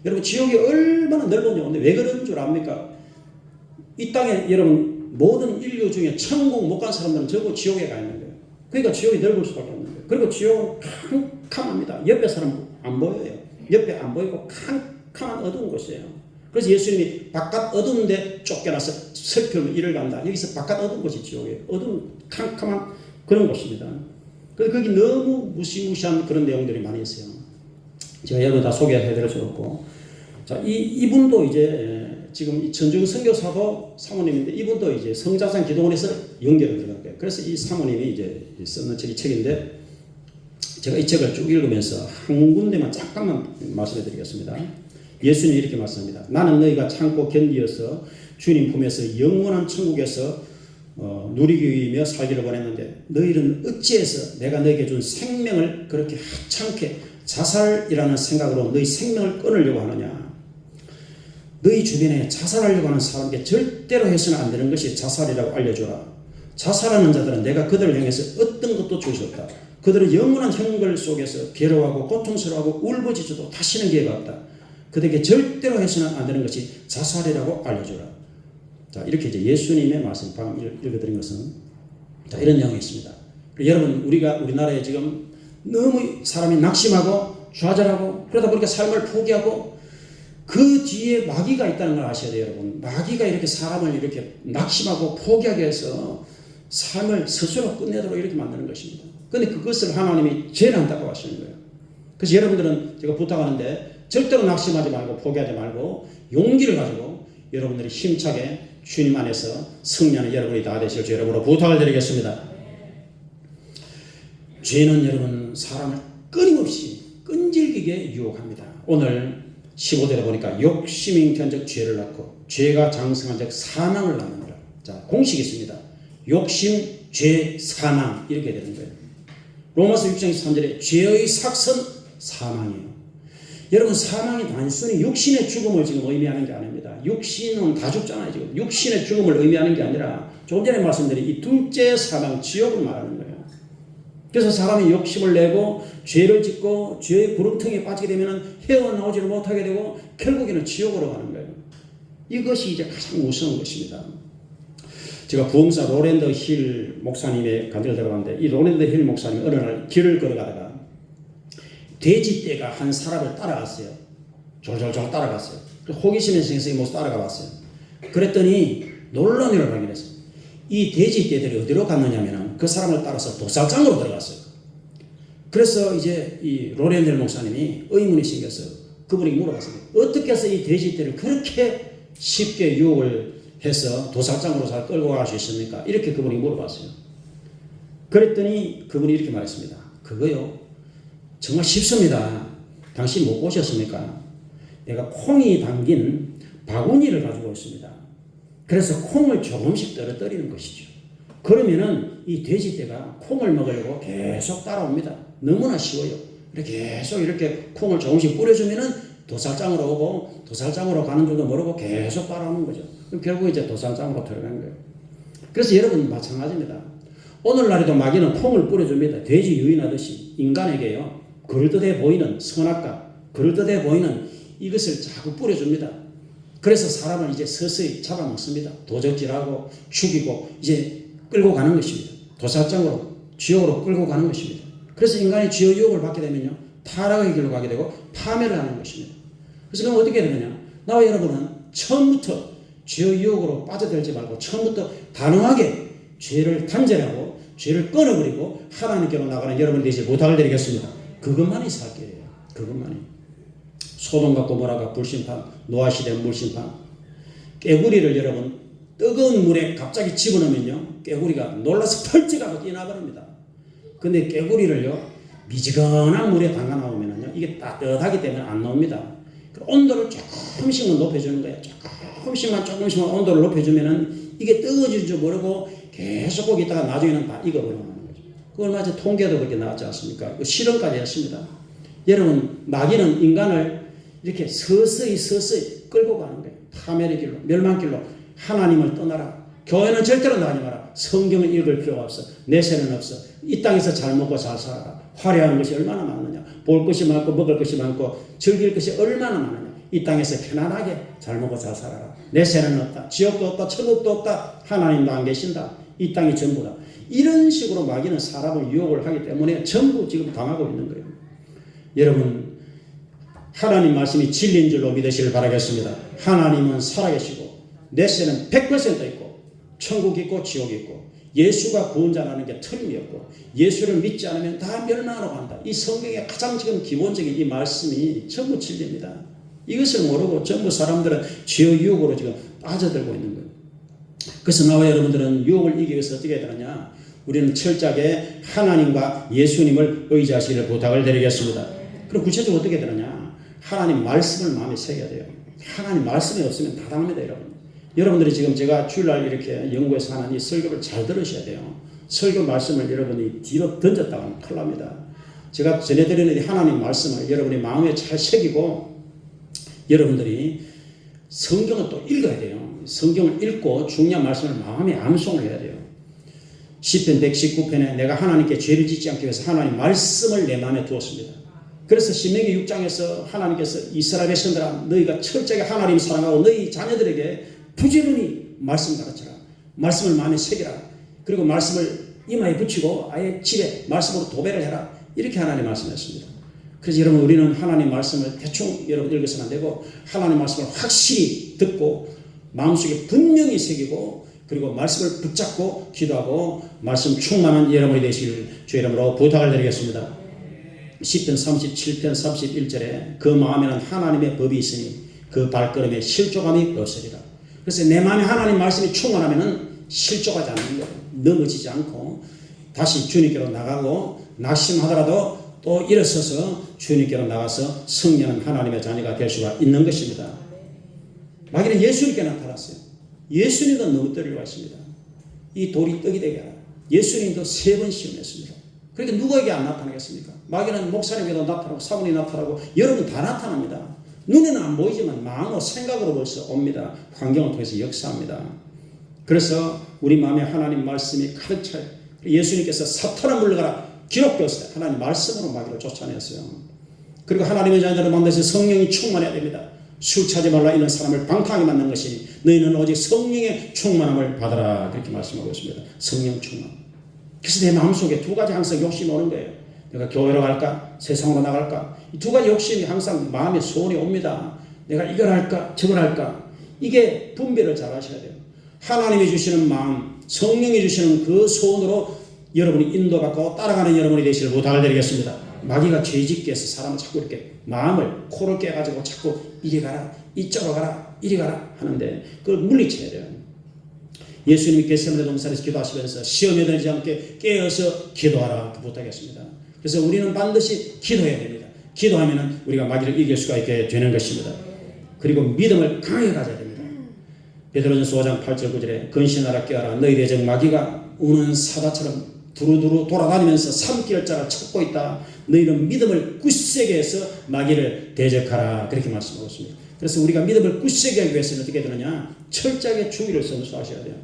여러분 지옥이 얼마나 넓은지 근데 왜 그런 줄 압니까? 이 땅에 여러분 모든 인류 중에 천국 못 간 사람들은 전부 지옥에 가 있는 거예요. 그러니까 지옥이 넓을 수밖에 없는 거예요. 그리고 지옥은 캄캄합니다. 옆에 사람 안 보여요. 옆에 안 보이고 캄캄한 어두운 곳이에요. 그래서 예수님이 바깥 어두운데 쫓겨나서 설표를 이를 간다. 여기서 바깥 어두운 곳이 지옥이에요. 어두운 캄캄한 그런 곳입니다. 그래서 거기 너무 무시무시한 그런 내용들이 많이 있어요. 제가 여러분 다 소개해드릴 수 없고, 자, 이분도 이제 지금 전중 선교사도 사모님인데 이분도 이제 성자산 기도원에서 연결을 들어갈 거예요. 그래서 이 사모님이 이제 쓰는 책인데 제가 이 책을 쭉 읽으면서 한 군데만 잠깐만 말씀해 드리겠습니다. 예수님이 이렇게 말씀합니다. 나는 너희가 참고 견디어서 주님 품에서 영원한 천국에서 누리기며 살기를 원했는데 너희는 어찌해서 내가 너희에게 준 생명을 그렇게 하찮게 자살이라는 생각으로 너희 생명을 끊으려고 하느냐. 너희 주변에 자살하려고 하는 사람에게 절대로 해서는 안 되는 것이 자살이라고 알려줘라. 자살하는 자들은 내가 그들을 향해서 어떤 것도 줄 수 없다. 그들은 영원한 형벌 속에서 괴로워하고 고통스러워하고 울부짖어도 다시는 기회가 없다. 그들에게 절대로 해서는 안 되는 것이 자살이라고 알려줘라. 자, 이렇게 이제 예수님의 말씀 방금 읽어드린 것은 자, 이런 내용이 있습니다. 여러분 우리나라에 지금 너무 사람이 낙심하고 좌절하고 그러다 보니까 삶을 포기하고 그 뒤에 마귀가 있다는 걸 아셔야 돼요, 여러분. 마귀가 이렇게 사람을 이렇게 낙심하고 포기하게 해서 삶을 스스로 끝내도록 이렇게 만드는 것입니다. 그런데 그것을 하나님이 제일 안타까워 하시는 거예요. 그래서 여러분들은 제가 부탁하는데 절대로 낙심하지 말고 포기하지 말고 용기를 가지고 여러분들이 힘차게 주님 안에서 승리하는 여러분이 다 되실 주 여러분으로 부탁을 드리겠습니다. 죄는 여러분 사람을 끊임없이 끈질기게 유혹합니다. 오늘 15절에 보니까 욕심이 잉태한 죄를 낳고 죄가 장성한 적 사망을 낳는다. 자, 공식이 있습니다. 욕심, 죄, 사망 이렇게 되는 거예요. 로마서 6장 3절에 죄의 삭선 사망이에요. 여러분 사망이 단순히 육신의 죽음을 지금 의미하는 게 아닙니다. 육신은 다 죽잖아요. 지금 육신의 죽음을 의미하는 게 아니라 조금 전에 말씀드린 이 둘째 사망 지옥을 말하는 거예요. 그래서 사람이 욕심을 내고 죄를 짓고 죄의 구렁텅이에 빠지게 되면 헤어나오지를 못하게 되고 결국에는 지옥으로 가는 거예요. 이것이 이제 가장 무서운 것입니다. 제가 부흥사 로랜드 힐 목사님의 간증을 들어봤는데 이 로랜드 힐 목사님이 어느 날 길을 걸어가다가 돼지떼가 한 사람을 따라갔어요. 졸졸졸 따라갔어요. 호기심에 생겨서 이 모습 따라가 봤어요. 그랬더니 놀라운 일을 발견했어요. 이 돼지떼들이 어디로 갔느냐면 그 사람을 따라서 도살장으로 들어갔어요. 그래서 이제 이 로렌델 목사님이 의문이 생겨서 그분이 물어봤습니다. 어떻게 해서 이 돼지떼를 그렇게 쉽게 유혹을 해서 도살장으로 잘 끌고 갈 수 있습니까? 이렇게 그분이 물어봤어요. 그랬더니 그분이 이렇게 말했습니다. 그거요, 정말 쉽습니다. 당신 못 보셨습니까? 내가 콩이 담긴 바구니를 가지고 있습니다. 그래서 콩을 조금씩 떨어뜨리는 것이죠. 그러면은 이 돼지떼가 콩을 먹으려고 계속 따라옵니다. 너무나 쉬워요. 계속 이렇게 콩을 조금씩 뿌려주면은 도살장으로 오고 도살장으로 가는 줄도 모르고 계속 따라오는 거죠. 그럼 결국 이제 도살장으로 들어가는 거예요. 그래서 여러분 마찬가지입니다. 오늘날에도 마귀는 콩을 뿌려줍니다. 돼지 유인하듯이 인간에게요. 그럴듯해 보이는 선악과 그럴듯해 보이는 이것을 자꾸 뿌려줍니다. 그래서 사람을 이제 서서히 잡아먹습니다. 도적질하고 죽이고 이제 끌고 가는 것입니다. 도살장으로 지옥으로 끌고 가는 것입니다. 그래서 인간이 죄의 유혹을 받게 되면요 타락의 길로 가게 되고 파멸을 하는 것입니다. 그래서 그럼 어떻게 되느냐? 나와 여러분은 처음부터 죄의 유혹으로 빠져들지 말고 처음부터 단호하게 죄를 단절하고 죄를 끊어버리고 하나님께로 나가는 여러분 되시 부탁을 드리겠습니다. 그것만이 살 길이에요. 그것만이. 소돔과 고모라가 불심판, 노아시대 물심판. 깨구리를 여러분 뜨거운 물에 갑자기 집어넣으면요 깨구리가 놀라서 펄쩍하고 뛰어나버립니다. 근데 깨구리를요 미지근한 물에 담가 놓으면요 이게 따뜻하기 때문에 안 나옵니다. 온도를 조금씩만 높여주는 거예요. 조금씩만 온도를 높여주면은 이게 뜨거워질 줄 모르고 계속 거기 있다가 나중에는 다 익어버리는 거죠. 그 얼마 전에 통계도 그렇게 나왔지 않습니까? 실험까지 했습니다. 여러분 마귀는 인간을 이렇게 서서히 끌고 가는 거예요. 파멸의 길로, 멸망길로. 하나님을 떠나라. 교회는 절대로 나가지 마라. 성경을 읽을 필요가 없어. 내세는 없어. 이 땅에서 잘 먹고 잘 살아라. 화려한 것이 얼마나 많느냐. 볼 것이 많고 먹을 것이 많고 즐길 것이 얼마나 많으냐. 이 땅에서 편안하게 잘 먹고 잘 살아라. 내세는 없다. 지옥도 없다. 천국도 없다. 하나님도 안 계신다. 이 땅이 전부다. 이런 식으로 마귀는 사람을 유혹을 하기 때문에 전부 지금 당하고 있는 거예요. 여러분 하나님 말씀이 진리인 줄로 믿으시길 바라겠습니다. 하나님은 살아계시고 내세는 100% 있고 천국이 있고 지옥이 있고 예수가 구원자라는 게 틀림이었고 예수를 믿지 않으면 다 멸망하러 간다. 이 성경의 가장 지금 기본적인 이 말씀이 전부 진리입니다. 이것을 모르고 전부 사람들은 죄의 유혹으로 지금 빠져들고 있는 거예요. 그래서 나와 여러분들은 유혹을 이기기 위해서 어떻게 해야 되느냐. 우리는 철저하게 하나님과 예수님을 의지하시기를 부탁을 드리겠습니다. 그럼 구체적으로 어떻게 되느냐. 하나님 말씀을 마음에 새겨야 돼요. 하나님 말씀이 없으면 다 당합니다, 여러분. 여러분들이 지금 제가 주일날 이렇게 연구해서 하는 이 설교를 잘 들으셔야 돼요. 설교 말씀을 여러분이 뒤로 던졌다가 하면 큰일 납니다. 제가 전해드리는 이 하나님 말씀을 여러분이 마음에 잘 새기고 여러분들이 성경을 또 읽어야 돼요. 성경을 읽고 중요한 말씀을 마음에 암송을 해야 돼요. 시편 119편에 내가 하나님께 죄를 짓지 않기 위해서 하나님 말씀을 내 마음에 두었습니다. 그래서 신명기 6장에서 하나님께서 이스라엘 백성들아 너희가 철저하게 하나님 사랑하고 너희 자녀들에게 부지런히 말씀 가르쳐라. 말씀을 마음에 새기라. 그리고 말씀을 이마에 붙이고 아예 집에 말씀으로 도배를 해라. 이렇게 하나님 말씀했습니다. 그래서 여러분 우리는 하나님 말씀을 대충 여러분 읽어서는 안 되고 하나님 말씀을 확실히 듣고 마음속에 분명히 새기고 그리고 말씀을 붙잡고 기도하고 말씀 충만한 여러분이 되시길 주 이름으로 부탁을 드리겠습니다. 10편 37편 31절에 그 마음에는 하나님의 법이 있으니 그 발걸음에 실족함이 없으리라. 그래서 내 마음에 하나님 말씀이 충만하면은 실족하지 않는 거예요. 넘어지지 않고 다시 주님께로 나가고 낙심하더라도 또 일어서서 주님께로 나가서 승리하는 하나님의 자녀가 될 수가 있는 것입니다. 마귀는 예수님께 나타났어요. 예수님도 넘어뜨리려고 했습니다. 이 돌이 떡이 되게 하라. 예수님도 3번 시험했습니다. 그러니까 누구에게 안 나타나겠습니까? 마귀는 목사님에게도 나타나고 사모님 나타나고 여러분 다 나타납니다. 눈에는 안 보이지만 마음으로 생각으로 벌써 옵니다. 환경을 통해서 역사합니다. 그래서 우리 마음에 하나님 말씀이 가득 차요. 예수님께서 사탄아 물러가라 기록되었어요. 하나님 말씀으로 마귀를 쫓아냈어요. 그리고 하나님의 자녀들을 만나서 성령이 충만해야 됩니다. 술 차지 말라 이런 사람을 방탕하게 만든 것이니 너희는 오직 성령의 충만함을 받아라 그렇게 말씀하고 있습니다. 성령 충만. 그래서 내 마음속에 2가지 항상 욕심이 오는 거예요. 내가 교회로 갈까? 세상으로 나갈까? 이 2가지 욕심이 항상 마음에 소원이 옵니다. 내가 이걸 할까? 저걸 할까? 이게 분별을 잘 하셔야 돼요. 하나님이 주시는 마음, 성령이 주시는 그 소원으로 여러분이 인도받고 따라가는 여러분이 되시길 부탁을 드리겠습니다. 마귀가 죄짓게 해서 사람을 자꾸 이렇게 마음을 코를 깨가지고 자꾸 이리 가라, 이쪽으로 가라, 이리 가라 하는데 그걸 물리쳐야 돼요. 예수님이 겟세마네 동산에서 기도하시면서 시험에 들지 않게 깨어서 기도하라 부탁했습니다. 그래서 우리는 반드시 기도해야 됩니다. 기도하면 우리가 마귀를 이길 수가 있게 되는 것입니다. 그리고 믿음을 강하게 가져야 됩니다. 베드로전서 5장 8절 9절에 근신하라 깨어라 너희 대적 마귀가 우는 사자처럼 두루두루 돌아다니면서 삼킬 자를 찾고 있다. 너희는 믿음을 굳세게 해서 마귀를 대적하라 그렇게 말씀하고 있습니다. 그래서 우리가 믿음을 굳세게 하기 위해서는 어떻게 되느냐 철저하게 주의를 성수하셔야 돼요.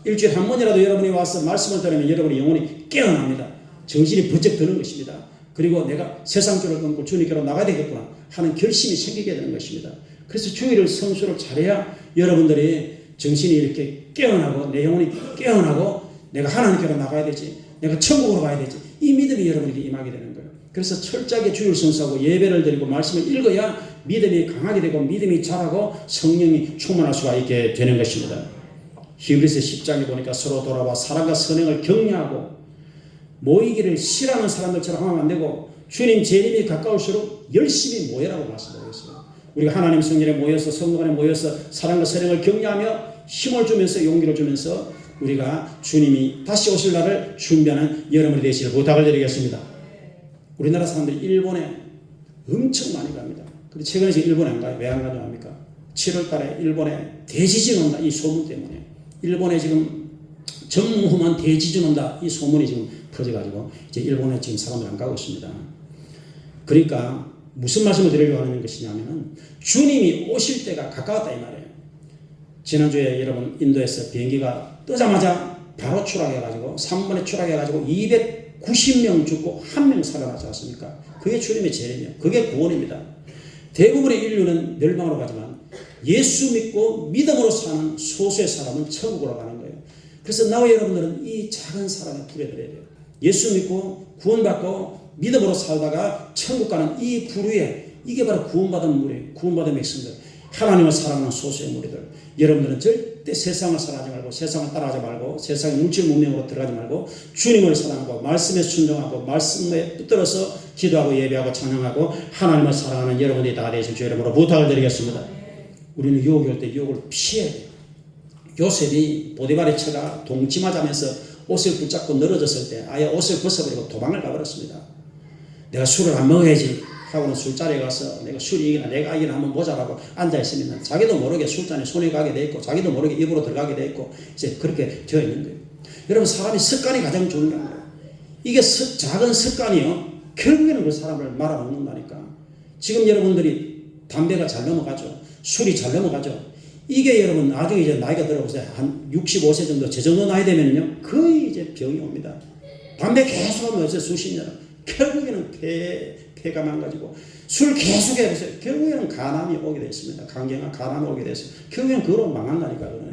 일주일에 한 번이라도 여러분이 와서 말씀을 들으면 여러분의 영혼이 깨어납니다. 정신이 번쩍 드는 것입니다. 그리고 내가 세상줄을 끊고 주님께로 나가야 되겠구나 하는 결심이 생기게 되는 것입니다. 그래서 주의를 성수를 잘해야 여러분들이 정신이 이렇게 깨어나고 내 영혼이 깨어나고 내가 하나님께로 나가야 되지 내가 천국으로 가야 되지 이 믿음이 여러분에게 임하게 되는 거예요. 그래서 철저하게 주의를 성수하고 예배를 드리고 말씀을 읽어야 믿음이 강하게 되고 믿음이 자라고 성령이 충만할 수가 있게 되는 것입니다. 히브리서 10장에 보니까 서로 돌아와 사랑과 선행을 격려하고 모이기를 싫어하는 사람들처럼 하면 안 되고 주님 재림이 가까울수록 열심히 모여라고 말씀하고 있어요. 우리가 하나님 성전에 모여서 성도 안에 모여서 사랑과 선행을 격려하며 힘을 주면서 용기를 주면서 우리가 주님이 다시 오실 날을 준비하는 여러분이 되시길 부탁을 드리겠습니다. 우리나라 사람들이 일본에 엄청 많이 갑니다. 근데 최근에 지금 일본에 안 가요. 왜 안 가냐 합니까? 7월 달에 일본에 대지진 온다 이 소문 때문에 일본에 지금 전무후무한 대지진 온다 이 소문이 지금 퍼져가지고 이제 일본에 지금 사람들 안 가고 있습니다. 그러니까 무슨 말씀을 드리려고 하는 것이냐면은 주님이 오실 때가 가까웠다 이 말이에요. 지난주에 여러분 인도에서 비행기가 뜨자마자 바로 추락해가지고 3번에 추락해가지고 290명 죽고 1명 살아나지 않습니까? 그게 주님의 재림이에요. 그게 구원입니다. 대부분의 인류는 멸망으로 가지만 예수 믿고 믿음으로 사는 소수의 사람은 천국으로 가는 거예요. 그래서 나와 여러분들은 이 작은 사랑에 부려드려야 돼요. 예수 믿고 구원받고 믿음으로 살다가 천국 가는 이 부류에 이게 바로 구원받은 무리, 구원받은 백성들, 하나님을 사랑하는 소수의 무리들. 여러분들은 절대 세상을 사랑하지 말고 세상을 따라하지 말고 세상의 물질 문명으로 들어가지 말고 주님을 사랑하고 말씀에 순종하고 말씀에 붙들어서 기도하고 예배하고 찬양하고 하나님을 사랑하는 여러분들이 다 되실 주 이름으로 부탁을 드리겠습니다. 우리는 유혹이 올 때 유혹을 피해야 돼요. 요셉이 보디발의 처가 동침하자면서 옷을 붙잡고 늘어졌을 때 아예 옷을 벗어버리고 도망을 가버렸습니다. 내가 술을 안 먹어야지 하고는 술자리에 가서 내가 술이 이기나 내가 이기나 한번 보자라고 앉아있으면 자기도 모르게 술잔에 손이 가게 돼 있고 자기도 모르게 입으로 들어가게 돼 있고 이제 그렇게 되어 있는 거예요. 여러분 사람이 습관이 가장 중요한 거예요. 이게 작은 습관이요 결국에는 그 사람을 말아먹는다니까. 지금 여러분들이 담배가 잘 넘어가죠. 술이 잘 넘어가죠. 이게 여러분 나중에 이제 나이가 들어보세요. 한 65세 정도 저 정도 나이 되면요 거의 이제 병이 옵니다. 담배 계속 하면 요새 수십 년 결국에는 폐가 망가지고 술 계속 해보세요. 결국에는 간암이 오게 됐습니다. 강경한 간암이 오게 됐어요. 결국에는 그로 망한다니까 그러네.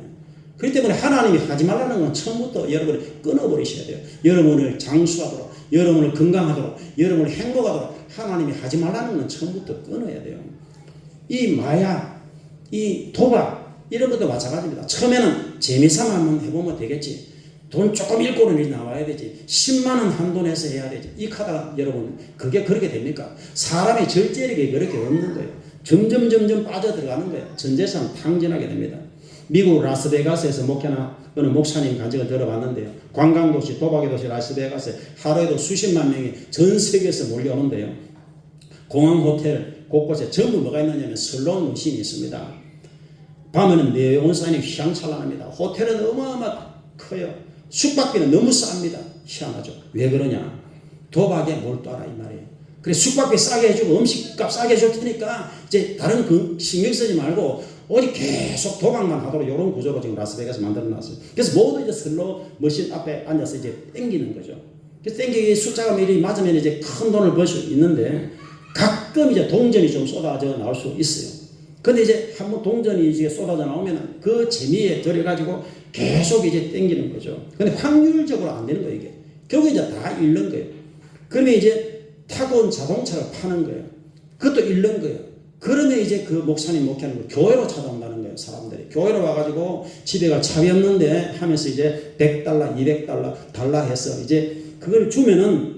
그렇기 때문에 하나님이 하지 말라는 건 처음부터 여러분이 끊어버리셔야 돼요. 여러분을 장수하도록 여러분을 건강하도록 여러분을 행복하도록 하나님이 하지 말라는 건 처음부터 끊어야 돼요. 이 마약 이 도박 이런 것도 마찬가지입니다. 처음에는 재미삼아 한번 해보면 되겠지. 돈 조금 잃고는 일이 나와야 되지. 10만 원 한돈 해서 해야 되지. 이 카드가 여러분 그게 그렇게 됩니까? 사람의 절제력이 그렇게 없는 거예요. 점점 빠져들어가는 거예요. 전 재산 탕진하게 됩니다. 미국 라스베가스에서 목회나 어느 목사님 간증을 들어봤는데요. 관광도시 도박의 도시 라스베가스에 하루에도 수십만 명이 전 세계에서 몰려오는데요. 공항 호텔 곳곳에 전부 뭐가 있느냐면 슬롯 머신이 있습니다. 밤에는 네온사인이 휘황찬란합니다. 호텔은 어마어마 커요. 숙박비는 너무 쌉니다. 희한하죠. 왜 그러냐? 도박에 몰두하라 이 말이에요. 그래 숙박비 싸게 해주고 음식값 싸게 해줄 테니까 이제 다른 그 신경 쓰지 말고 오직 계속 도박만 하도록 이런 구조로 지금 라스베가스 만들어놨어요. 그래서 모두 이제 슬롯 머신 앞에 앉아서 이제 땡기는 거죠. 그래서 땡기기 숫자가 미리 맞으면 이제 큰 돈을 벌 수 있는데 가끔 이제 동전이 좀 쏟아져 나올 수 있어요. 근데 이제 한번 동전이 이제 쏟아져 나오면 그 재미에 들여가지고 계속 이제 땡기는 거죠. 근데 확률적으로 안 되는 거예요, 이게. 결국 이제 다 잃는 거예요. 그러면 이제 타고 온 자동차를 파는 거예요. 그것도 잃는 거예요. 그러면 이제 그 목사님 목회하는 걸 교회로 찾아온다는 거예요, 사람들이. 교회로 와가지고 집에 갈 차비 없는데 하면서 이제 $100, $200 해서 이제 그걸 주면은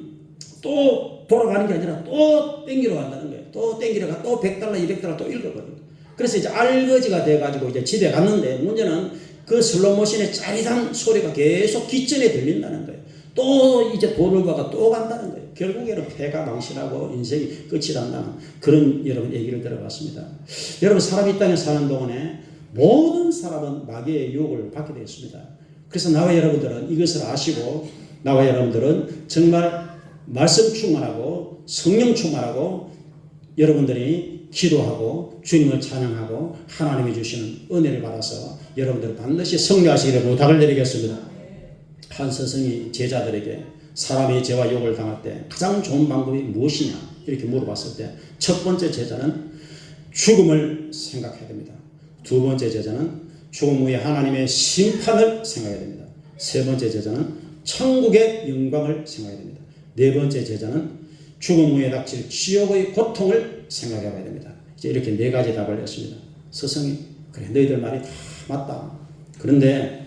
또 돌아가는 게 아니라 또 땡기러 간다는 거예요. 또 땡기러 가, 또 $100, $200 또 읽어버리는 거예요. 그래서 이제 알거지가 돼가지고 이제 집에 갔는데 문제는 그 슬롯머신의 짜릿한 소리가 계속 귓전에 들린다는 거예요. 또 이제 돈을 받아 또 간다는 거예요. 결국에는 폐가 망신하고 인생이 끝이 난다는 그런 여러분 얘기를 들어봤습니다. 여러분 사람이 이 땅에 사는 동안에 모든 사람은 마귀의 유혹을 받게 되었습니다. 그래서 나와 여러분들은 이것을 아시고 나와 여러분들은 정말 말씀 충만하고 성령 충만하고 여러분들이 기도하고 주님을 찬양하고 하나님이 주시는 은혜를 받아서 여러분들 반드시 승리하시기를 부탁을 드리겠습니다. 한 스승이 제자들에게 사람이 죄와 욕을 당할 때 가장 좋은 방법이 무엇이냐 이렇게 물어봤을 때 첫 번째 제자는 죽음을 생각해야 됩니다. 두 번째 제자는 죽음 후에 하나님의 심판을 생각해야 됩니다. 세 번째 제자는 천국의 영광을 생각해야 됩니다. 네 번째 제자는 죽음 후에 닥칠 지옥의 고통을 생각해봐야 됩니다. 이렇게 네 가지 답을 냈습니다. 스승이 그래 너희들 말이 다 맞다. 그런데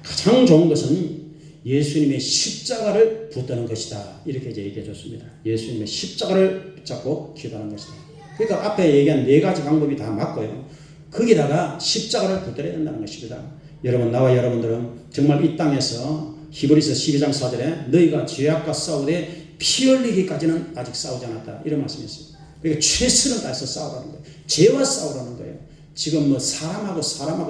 가장 좋은 것은 예수님의 십자가를 붙드는 것이다. 이렇게 이제 얘기해 줬습니다. 예수님의 십자가를 붙잡고 기도하는 것이다. 그러니까 앞에 얘기한 네 가지 방법이 다 맞고요. 거기다가 십자가를 붙들어야 된다는 것입니다. 여러분, 나와 여러분들은 정말 이 땅에서 히브리서 12장 4절에 너희가 죄악과 싸우되 피 흘리기까지는 아직 싸우지 않았다. 이런 말씀이 있습니다. 그러니까 최선을 다해서 싸우라는 거예요. 죄와 싸우라는 거예요. 지금 뭐 사람하고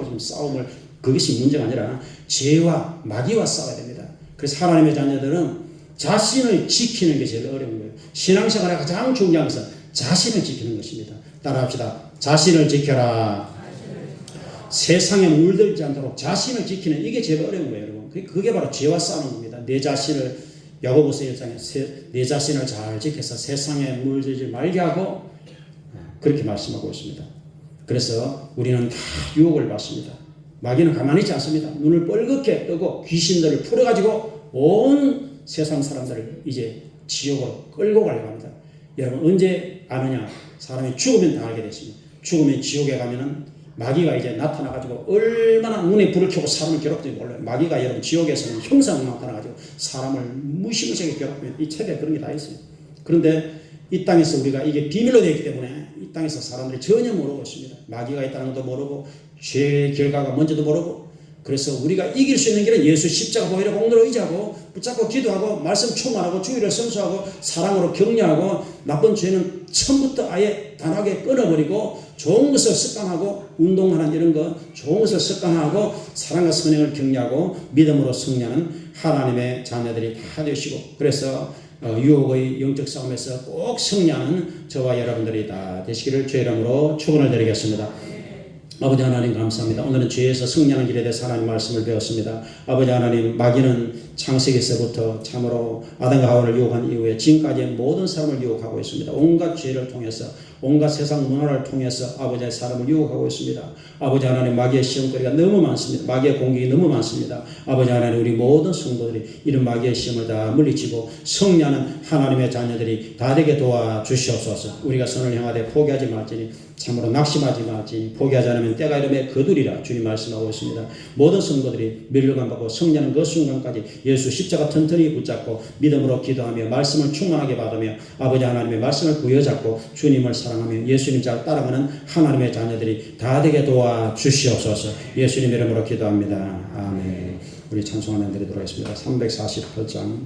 지금 싸움을, 그것이 문제가 아니라 죄와 마귀와 싸워야 됩니다. 그래서 하나님의 자녀들은 자신을 지키는 게 제일 어려운 거예요. 신앙생활에 가장 중요한 것은 자신을 지키는 것입니다. 따라합시다. 자신을 지켜라. 세상에 물들지 않도록 자신을 지키는, 이게 제일 어려운 거예요, 여러분. 그게 바로 죄와 싸우는 겁니다. 내 자신을, 야고보서 1장에 내 자신을 잘 지켜서 세상에 물들지 말게 하고, 그렇게 말씀하고 있습니다. 그래서 우리는 다 유혹을 받습니다. 마귀는 가만히 있지 않습니다. 눈을 뻘겋게 뜨고 귀신들을 풀어가지고 온 세상 사람들을 이제 지옥으로 끌고 가려고 합니다. 여러분, 언제 아느냐? 사람이 죽으면 다 알게 됐습니다. 죽으면 지옥에 가면은 마귀가 이제 나타나가지고 얼마나 눈에 불을 켜고 사람을 괴롭히는지 몰라요. 마귀가 여러분 지옥에서는 형상으로 나타나가지고 사람을 무시무시하게 괴롭히면 이 책에 그런 게 다 있어요. 그런데 이 땅에서 우리가 이게 비밀로 되어 있기 때문에 이 땅에서 사람들이 전혀 모르고 있습니다. 마귀가 있다는 것도 모르고 죄의 결과가 뭔지도 모르고, 그래서 우리가 이길 수 있는 길은 예수 십자가 보혈의 공로로 의지하고 붙잡고 기도하고 말씀 충만하고 주의를 성수하고 사랑으로 격려하고 나쁜 죄는 처음부터 아예 단호하게 끊어버리고 좋은 것을 습관하고 운동하는 이런 거 좋은 것을 습관하고 사랑과 선행을 격려하고 믿음으로 승리하는 하나님의 자녀들이 다 되시고, 그래서 유혹의 영적 싸움에서 꼭 승리하는 저와 여러분들이 다 되시기를 주의 이름으로 축원을 드리겠습니다. 아버지 하나님 감사합니다. 오늘은 죄에서 승리하는 길에 대해서 하나님 말씀을 배웠습니다. 아버지 하나님, 마귀는 창세기에서부터 참으로 아담과 하와를 유혹한 이후에 지금까지 모든 사람을 유혹하고 있습니다. 온갖 죄를 통해서, 온갖 세상 문화를 통해서 아버지의 사람을 유혹하고 있습니다. 아버지 하나님, 마귀의 시험거리가 너무 많습니다. 마귀의 공격이 너무 많습니다. 아버지 하나님, 우리 모든 성도들이 이런 마귀의 시험을 다 물리치고 승리하는 하나님의 자녀들이 다 되게 도와주시옵소서. 우리가 선을 향하되 포기하지 말지니, 참으로 낙심하지 말지니, 포기하지 않으면 때가 이름에 거두리라 주님 말씀하고 있습니다. 모든 성도들이 멸류관 받고 승리하는 그 순간까지 예수 십자가 튼튼히 붙잡고 믿음으로 기도하며 말씀을 충만하게 받으며 아버지 하나님의 말씀을 부여잡고 주님을 사랑하며 예수님 잘 따라가는 하나님의 자녀들이 다 되게 도와주시옵소서. 예수님 이름으로 기도합니다. 아멘. 우리 찬송하는 드리도록 하겠습니다. 348장.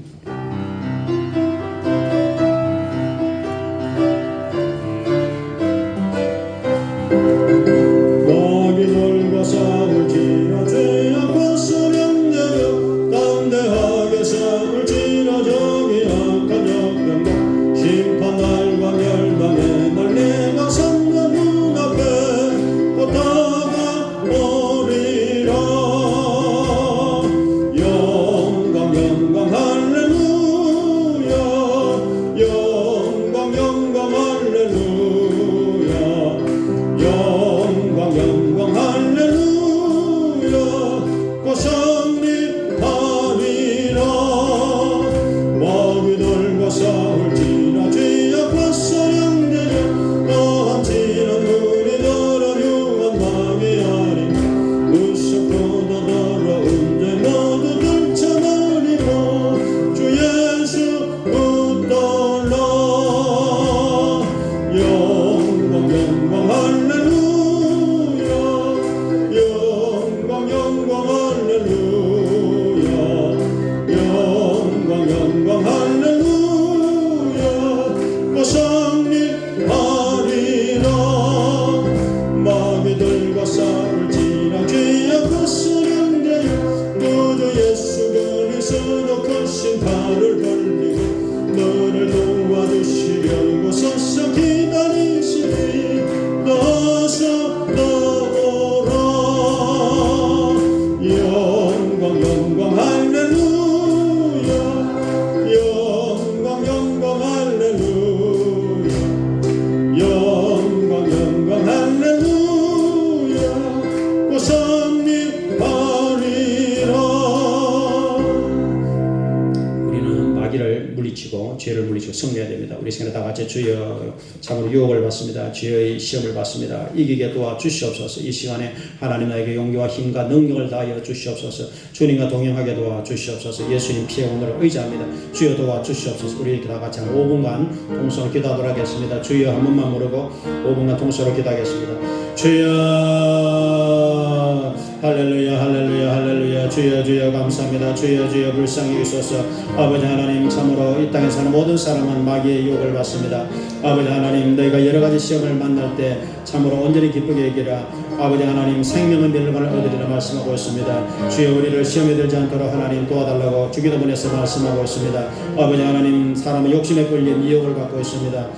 물리치고 죄를 물리치고 승리해야 됩니다. 우리 시간에 다 같이 주여 참으로 유혹을 받습니다. 주여의 시험을 받습니다. 이기게 도와주시옵소서. 이 시간에 하나님 나에게 용기와 힘과 능력을 다하여 주시옵소서. 주님과 동행하게 도와주시옵소서. 예수님 피해 오늘을 의지합니다. 주여 도와주시옵소서. 우리 이렇게 다 같이 한 5분간 동서로 기도하도록 하겠습니다. 주여 한 번만 모르고 5분간 동서로 기도하겠습니다. 주여 할렐루야 할렐루야 할렐루야. 주여 주여 감사합니다. 주여 주여 불쌍히 여기소서. 아버지 하나님, 참으로 이 땅에 사는 모든 사람은 마귀의 유혹을 받습니다. 아버지 하나님, 너희가 여러가지 시험을 만날 때 참으로 온전히 기쁘게 여기라. 아버지 하나님, 생명의 멸관을 얻으리라 말씀하고 있습니다. 주여 우리를 시험에 들지 않도록 하나님 도와달라고 주기도문에서 말씀하고 있습니다. 아버지 하나님, 사람은 욕심에 끌린 유혹을 받고 있습니다.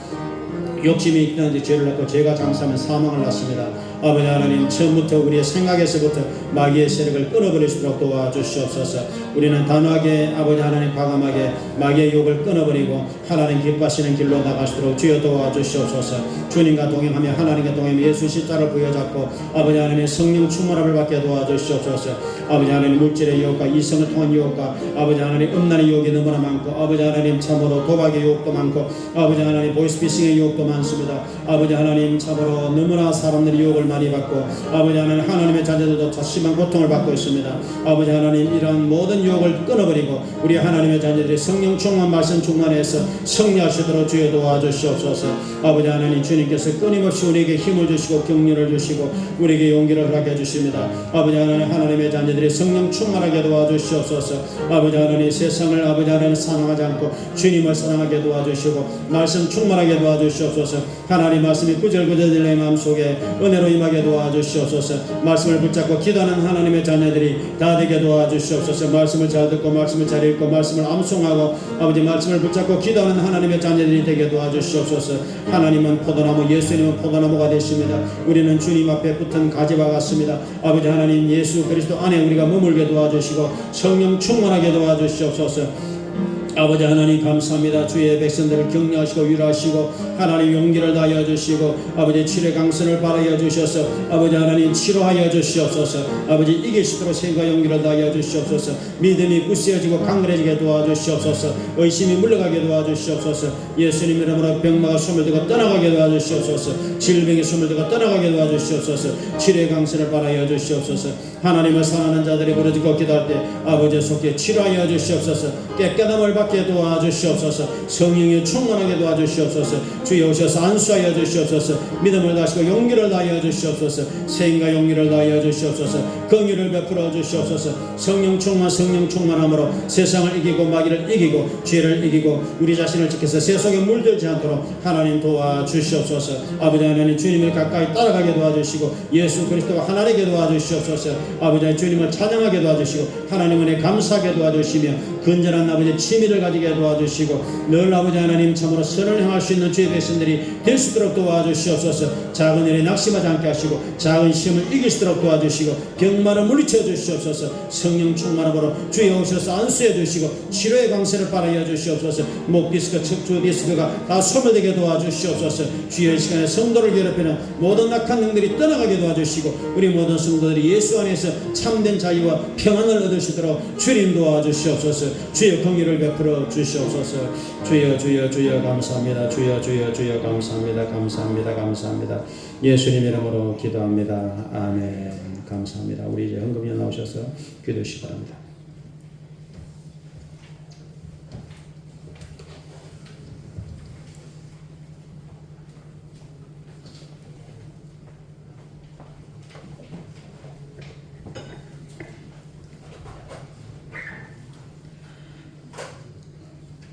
욕심이 있든지 죄를 낳고 죄가 장사하면 사망을 낳습니다. 아버지 하나님, 처음부터 우리의 생각에서부터 마귀의 세력을 끊어버릴 수 있도록 도와주시옵소서. 우리는 단호하게 아버지 하나님 과감하게 마귀의 욕을 끊어버리고 하나님 기뻐하시는 길로 나갈 수 있도록 주여 도와주시옵소서. 주님과 동행하며 하나님과 동행하며 예수 십자를 부여잡고 아버지 하나님의 성령 충만함을 받게 도와주시옵소서. 아버지 하나님, 물질의 유혹과 이성을 통한 유혹과 아버지 하나님 음란의 유혹이 너무나 많고 아버지 하나님, 참으로 도박의 유혹도 많고 아버지 하나님 보이스피싱의 유혹도 많습니다. 아버지 하나님, 참으로 너무나 사람들이 유혹을 많이 받고 아버지 하나님, 하나님의 자녀들도 심한 고통을 받고 있습니다. 아버지 하나님, 이러한 모든 유혹을 끊어버리고 우리 하나님의 자녀들이 성령 충만 말씀 충만해서 승리하시도록 주여 도와주시옵소서. 아버지 하나님, 주님께서 끊임없이 우리에게 힘을 주시고 격려를 주시고 우리에게 용기를 허락해 주십니다. 아버지 하나님, 하나님의 자녀들이 성령 충만하게 도와주시옵소서. 아버지 하나님, 세상을 아버지 하나님 사랑하지 않고 주님을 사랑하게 도와주시고 말씀 충만하게 도와주시옵소서. 하나님 말씀이 구절구절 내 마음속에 은혜로 임하게 도와주시옵소서. 말씀을 붙잡고 기도하는 하나님의 자녀들이 다 되게 도와주시옵소서. 말씀을 잘 듣고 말씀을 잘 읽고 말씀을 암송하고 아버지 말씀을 붙잡고 기도하는 하나님의 자녀들이 되게 도와주시옵소서. 하나님은 포도나무, 예수님은 포도나무가 되십니다. 우리는 주님 앞에 붙은 가지와 같습니다. 아버지 하나님, 예수 그리스도 안에 우리가 머물게 도와주시고 성령 충만하게 도와주시옵소서. 아버지 하나님 감사합니다. 주의 백성들을 격려하시고 위로하시고 하나님 용기를 다하여 주시고 아버지 치료의 강선을 바라여 주셔서 아버지 하나님 치료하여 주시옵소서. 아버지 이길 수 있도록 생과 용기를 다하여 주시옵소서. 믿음이 굳세어지고 강건해지게 도와주시옵소서. 의심이 물러가게 도와주시옵소서. 예수님 이름으로 병마가 숨을 들고 떠나가게 도와주시옵소서. 질병이 숨을 들고 떠나가게 도와주시옵소서. 치료의 강선을 바라여 주시옵소서. 하나님을 사랑하는 자들이 부르짖고 기도할 때 아버지 속에 치료하여 주시옵소서. 깨끗함을 받게 도와주시옵소서. 성령이 충만하게 도와주시옵소서. 주여 오셔서 안수하여 주시옵소서. 믿음을 다시고 용기를 다하여 주시옵소서. 생과 용기를 다하여 주시옵소서. 긍휼을 베풀어 주시옵소서. 성령 충만함으로 세상을 이기고 마귀를 이기고 죄를 이기고 우리 자신을 지켜서 세속에 물들지 않도록 하나님 도와주시옵소서. 아버지 하나님, 주님을 가까이 따라가게 도와주시고 예수 그리스도와 하나님께 도와주시옵소서. 아버지 주님을 찬양하게 도와주시고 하나님 은혜 감사하게 도와주시며 건전한 아버지 취미를 가지게 도와주시고 늘 아버지 하나님 참으로 선을 행할 수 있는 주의 백성들이 될 수 있도록 도와주시옵소서. 작은 일에 낙심하지 않게 하시고 작은 시험을 이길 수 있도록 도와주시고 병마를 물리쳐 주시옵소서. 성령 충만함으로 주여 오셔서 안수해 주시고 치료의 강세를 바라여 주시옵소서. 목 디스크, 척추 디스크가 다 소멸되게 도와주시옵소서. 주여 이 시간에 성도를 괴롭히는 모든 악한 영들이 떠나가게 도와주시고 우리 모든 성도들이 예수 안에서 참된 자유와 평안을 얻을 수 있도록 주님 도와주시옵소서. 주여 긍휼을 베풀어 주시옵소서. 주여 주여 주여 감사합니다. 주여 주여 주여 감사합니다. 감사합니다. 감사합니다. 예수님 이름으로 기도합니다. 아멘. 감사합니다. 우리 이제 헌금이 나오셔서 기도해 주시기 바랍니다.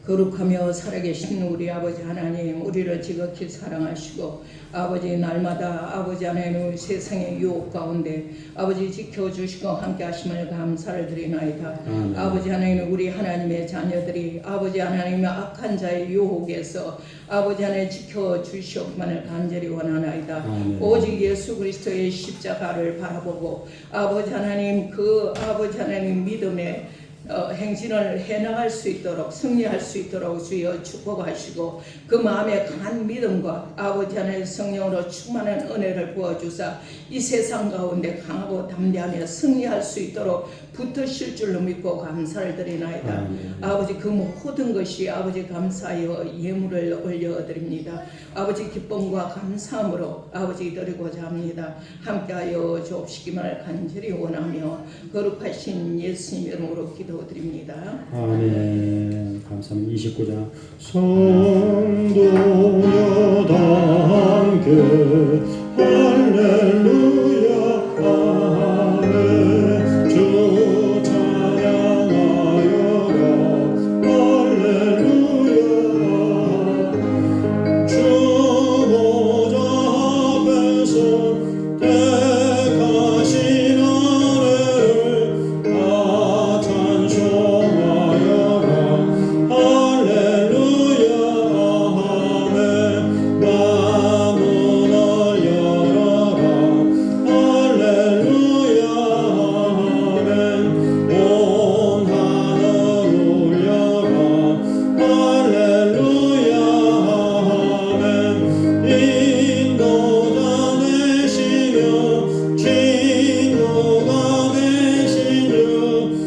거룩하며 살아계신 우리 아버지 하나님, 우리를 지극히 사랑하시고 아버지 날마다 아버지 하나님 세상의 유혹 가운데 아버지 지켜주시고 함께 하심을 감사를 드리나이다. 아버지 하나님, 우리 하나님의 자녀들이 아버지 하나님의 악한 자의 유혹에서 아버지 하나님 지켜주시옵기만을 간절히 원하나이다. 오직 예수 그리스도의 십자가를 바라보고 아버지 하나님 그 아버지 하나님 믿음의 행진을 해나갈 수 있도록 승리할 수 있도록 주여 축복하시고 그 마음에 강한 믿음과 아버지 하나님의 성령으로 충만한 은혜를 부어주사 이 세상 가운데 강하고 담대하며 승리할 수 있도록 붙으실 줄로 믿고 감사를 드리나이다. 아멘. 아버지 그 모든 것이 아버지 감사하여 예물을 올려드립니다. 아버지 기쁨과 감사함으로 아버지 드리고자 합니다. 함께하여 주옵시기만을 간절히 원하며 거룩하신 예수님 이름으로 기도드립니다. 아멘. 감사합니다. 29장 성도여 다 함께 할렐루야 아멘. 주 찬양하여라 할렐루야. 주 보좌 앞에서 택하신 은혜를 다 찬송하여라 할렐루야 아멘. 마문을 열어라 할렐루야 아멘. 온 하늘 울려라 할렐루야 아멘. 인도자 되시며 진노가 되신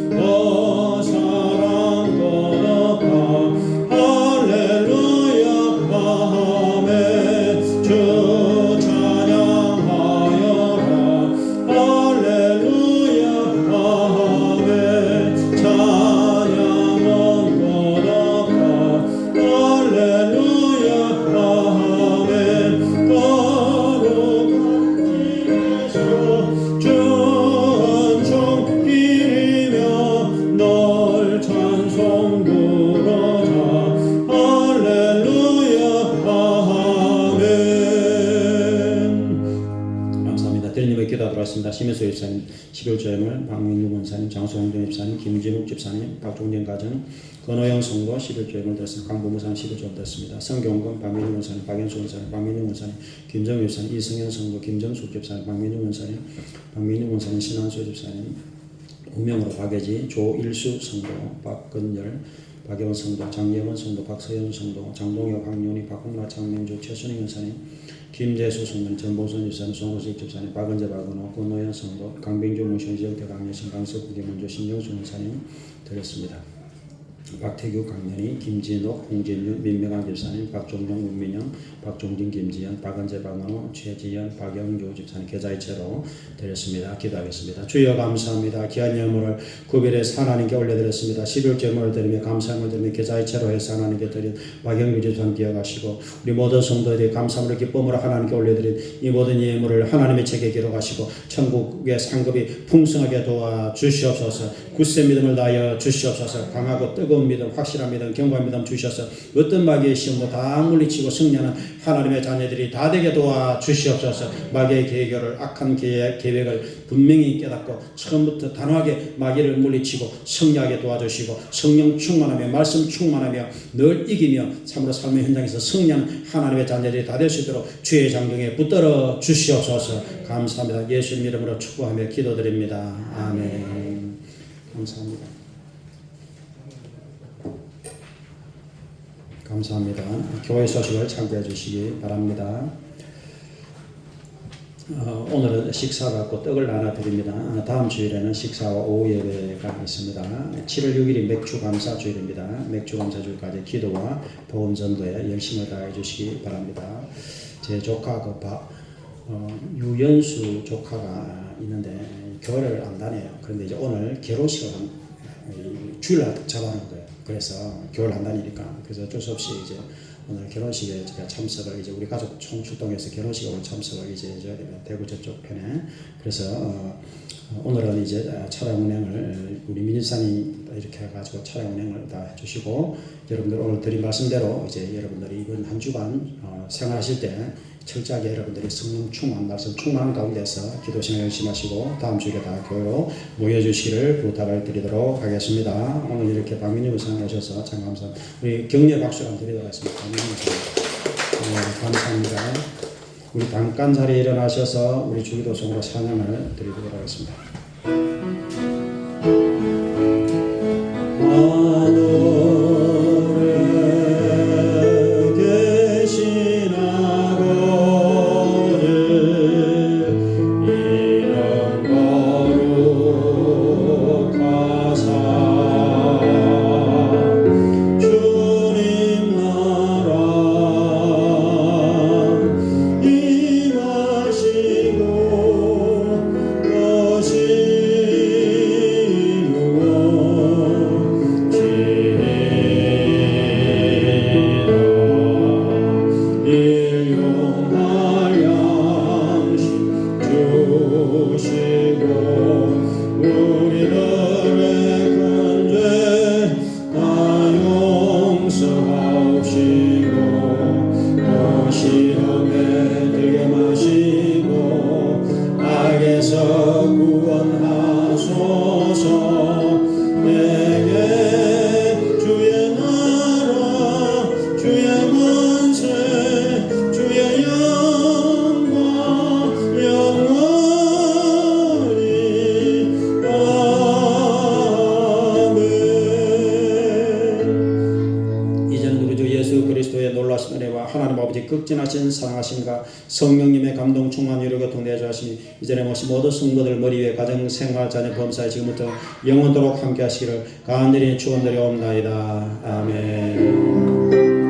주더 사랑 거듭하 할렐루야 아멘. 주 찬양하여라 할렐루야 아멘. 찬양은 거듭하 할렐루야 아멘. 거룩한 이에서 전총길이며 널 찬송 부르자 할렐루야 아멘. 감사합니다. 대리님의 기도하도록 하겠습니다. 심혜수 집사님 11조임을 박민규 권사님 장소홍정 집사님 김진욱 집사님 박종진 가정 건호영 성도 11조임을 드렸습니다. 강부무사님 11조임 드렸습니다. 성경건 박민규 권사님 박연수 권사님 박민규 권사님 김정유 집사님 이승현 성도 김정숙 집사님 박민규 권사님 박민규 권사님 신한수 집사님 운명으로 박예지 조일수 성도 박근열 박예원 성도 장예원 성도 박서연 성도 장동혁 박윤희 박홍라 장명주 최순희 권사님 김재수 성도 전보선 집사님 송호식 집사님 박은재 박은호 권노현 성도 강병주 무신 지역대 강예신 강석구 김원조 신정수 권사님 드렸습니다. 박태규 강연희 김진옥 홍진윤 민명환 집사님 박종영 문민영 박종진 김지연 박은재 박은호 최지연 박영조 집사님 계좌이체로 드렸습니다. 기도하겠습니다. 주여 감사합니다. 귀한 예물을 구별해서 하나님께 올려드렸습니다. 11조 예물을 드리며 감사함을 드리며 계좌이체로 해서 하나님께 드린 박영규 집사님 기억하시고 우리 모든 성도들이 감사함으로 기쁨으로 하나님께 올려드린 이 모든 예물을 하나님의 책에 기록하시고 천국의 상급이 풍성하게 도와 주시옵소서. 굳세 믿음을 다하여 주시옵소서. 강하고 뜨거운 믿음 확실한 믿음 견고한 믿음 주셔서 어떤 마귀의 시험도 다 물리치고 승리하는 하나님의 자녀들이 다 되게 도와 주시옵소서. 마귀의 계획을 악한 계획을 분명히 깨닫고 처음부터 단호하게 마귀를 물리치고 승리하게 도와주시고 성령 충만하며 말씀 충만하며 늘 이기며 참으로 삶의 현장에서 승리하는 하나님의 자녀들이 다 될 수 있도록 주의 장중에 붙들어 주시옵소서. 감사합니다. 예수님 이름으로 축복하며 기도드립니다. 아멘. 감사합니다. 감사합니다. 교회 소식을 참고해 주시기 바랍니다. 오늘은 식사 갖고 떡을 나눠 드립니다. 다음 주일에는 식사와 오후 예배가 있습니다. 7월 6일이 맥주 감사 주일입니다. 맥주 감사 주일까지 기도와 복음 전도에 열심을 다해 주시기 바랍니다. 제 조카 유연수 조카가 있는데 교회를 안 다녀요. 그런데 이제 오늘 결혼식을 주일날 잡아놓은 거예요. 그래서 교회를 안 다니니까 그래서 어쩔 수 없이 이제 오늘 결혼식에 제가 참석을 이제 우리 가족 총출동해서 결혼식에 오늘 참석을 이제 해줘야 됩니다. 대구 저쪽 편에. 그래서 오늘은 이제 차량 운행을 우리 민일사님 이렇게 해가지고 차량 운행을 다 해주시고 여러분들 오늘 드린 말씀대로 이제 여러분들이 이번 한 주간 생활하실 때 철저하게 여러분들이 성령 충만 말씀 충만한 가운데서 기도 생활 열심히 하시고 다음 주에 다 교회로 모여주시기를 부탁을 드리도록 하겠습니다. 오늘 이렇게 박민희 목사님 오셔서 참 감사합니다. 우리 격려 박수 한번 드리도록 하겠습니다. 감사합니다. 우리 잠깐 자리에 일어나셔서 우리 주기도성으로 찬양을 드리도록 하겠습니다. 이름 거룩한 극진하신 사랑하심과 성령님의 감동 충만 위로 교통되어 주시니 이전에 모신 모든 성도들 머리 위에 가정 생활 자녀 범사에 지금부터 영원토록 함께 하시기를 간절히 축원드려옵나이다. 아멘.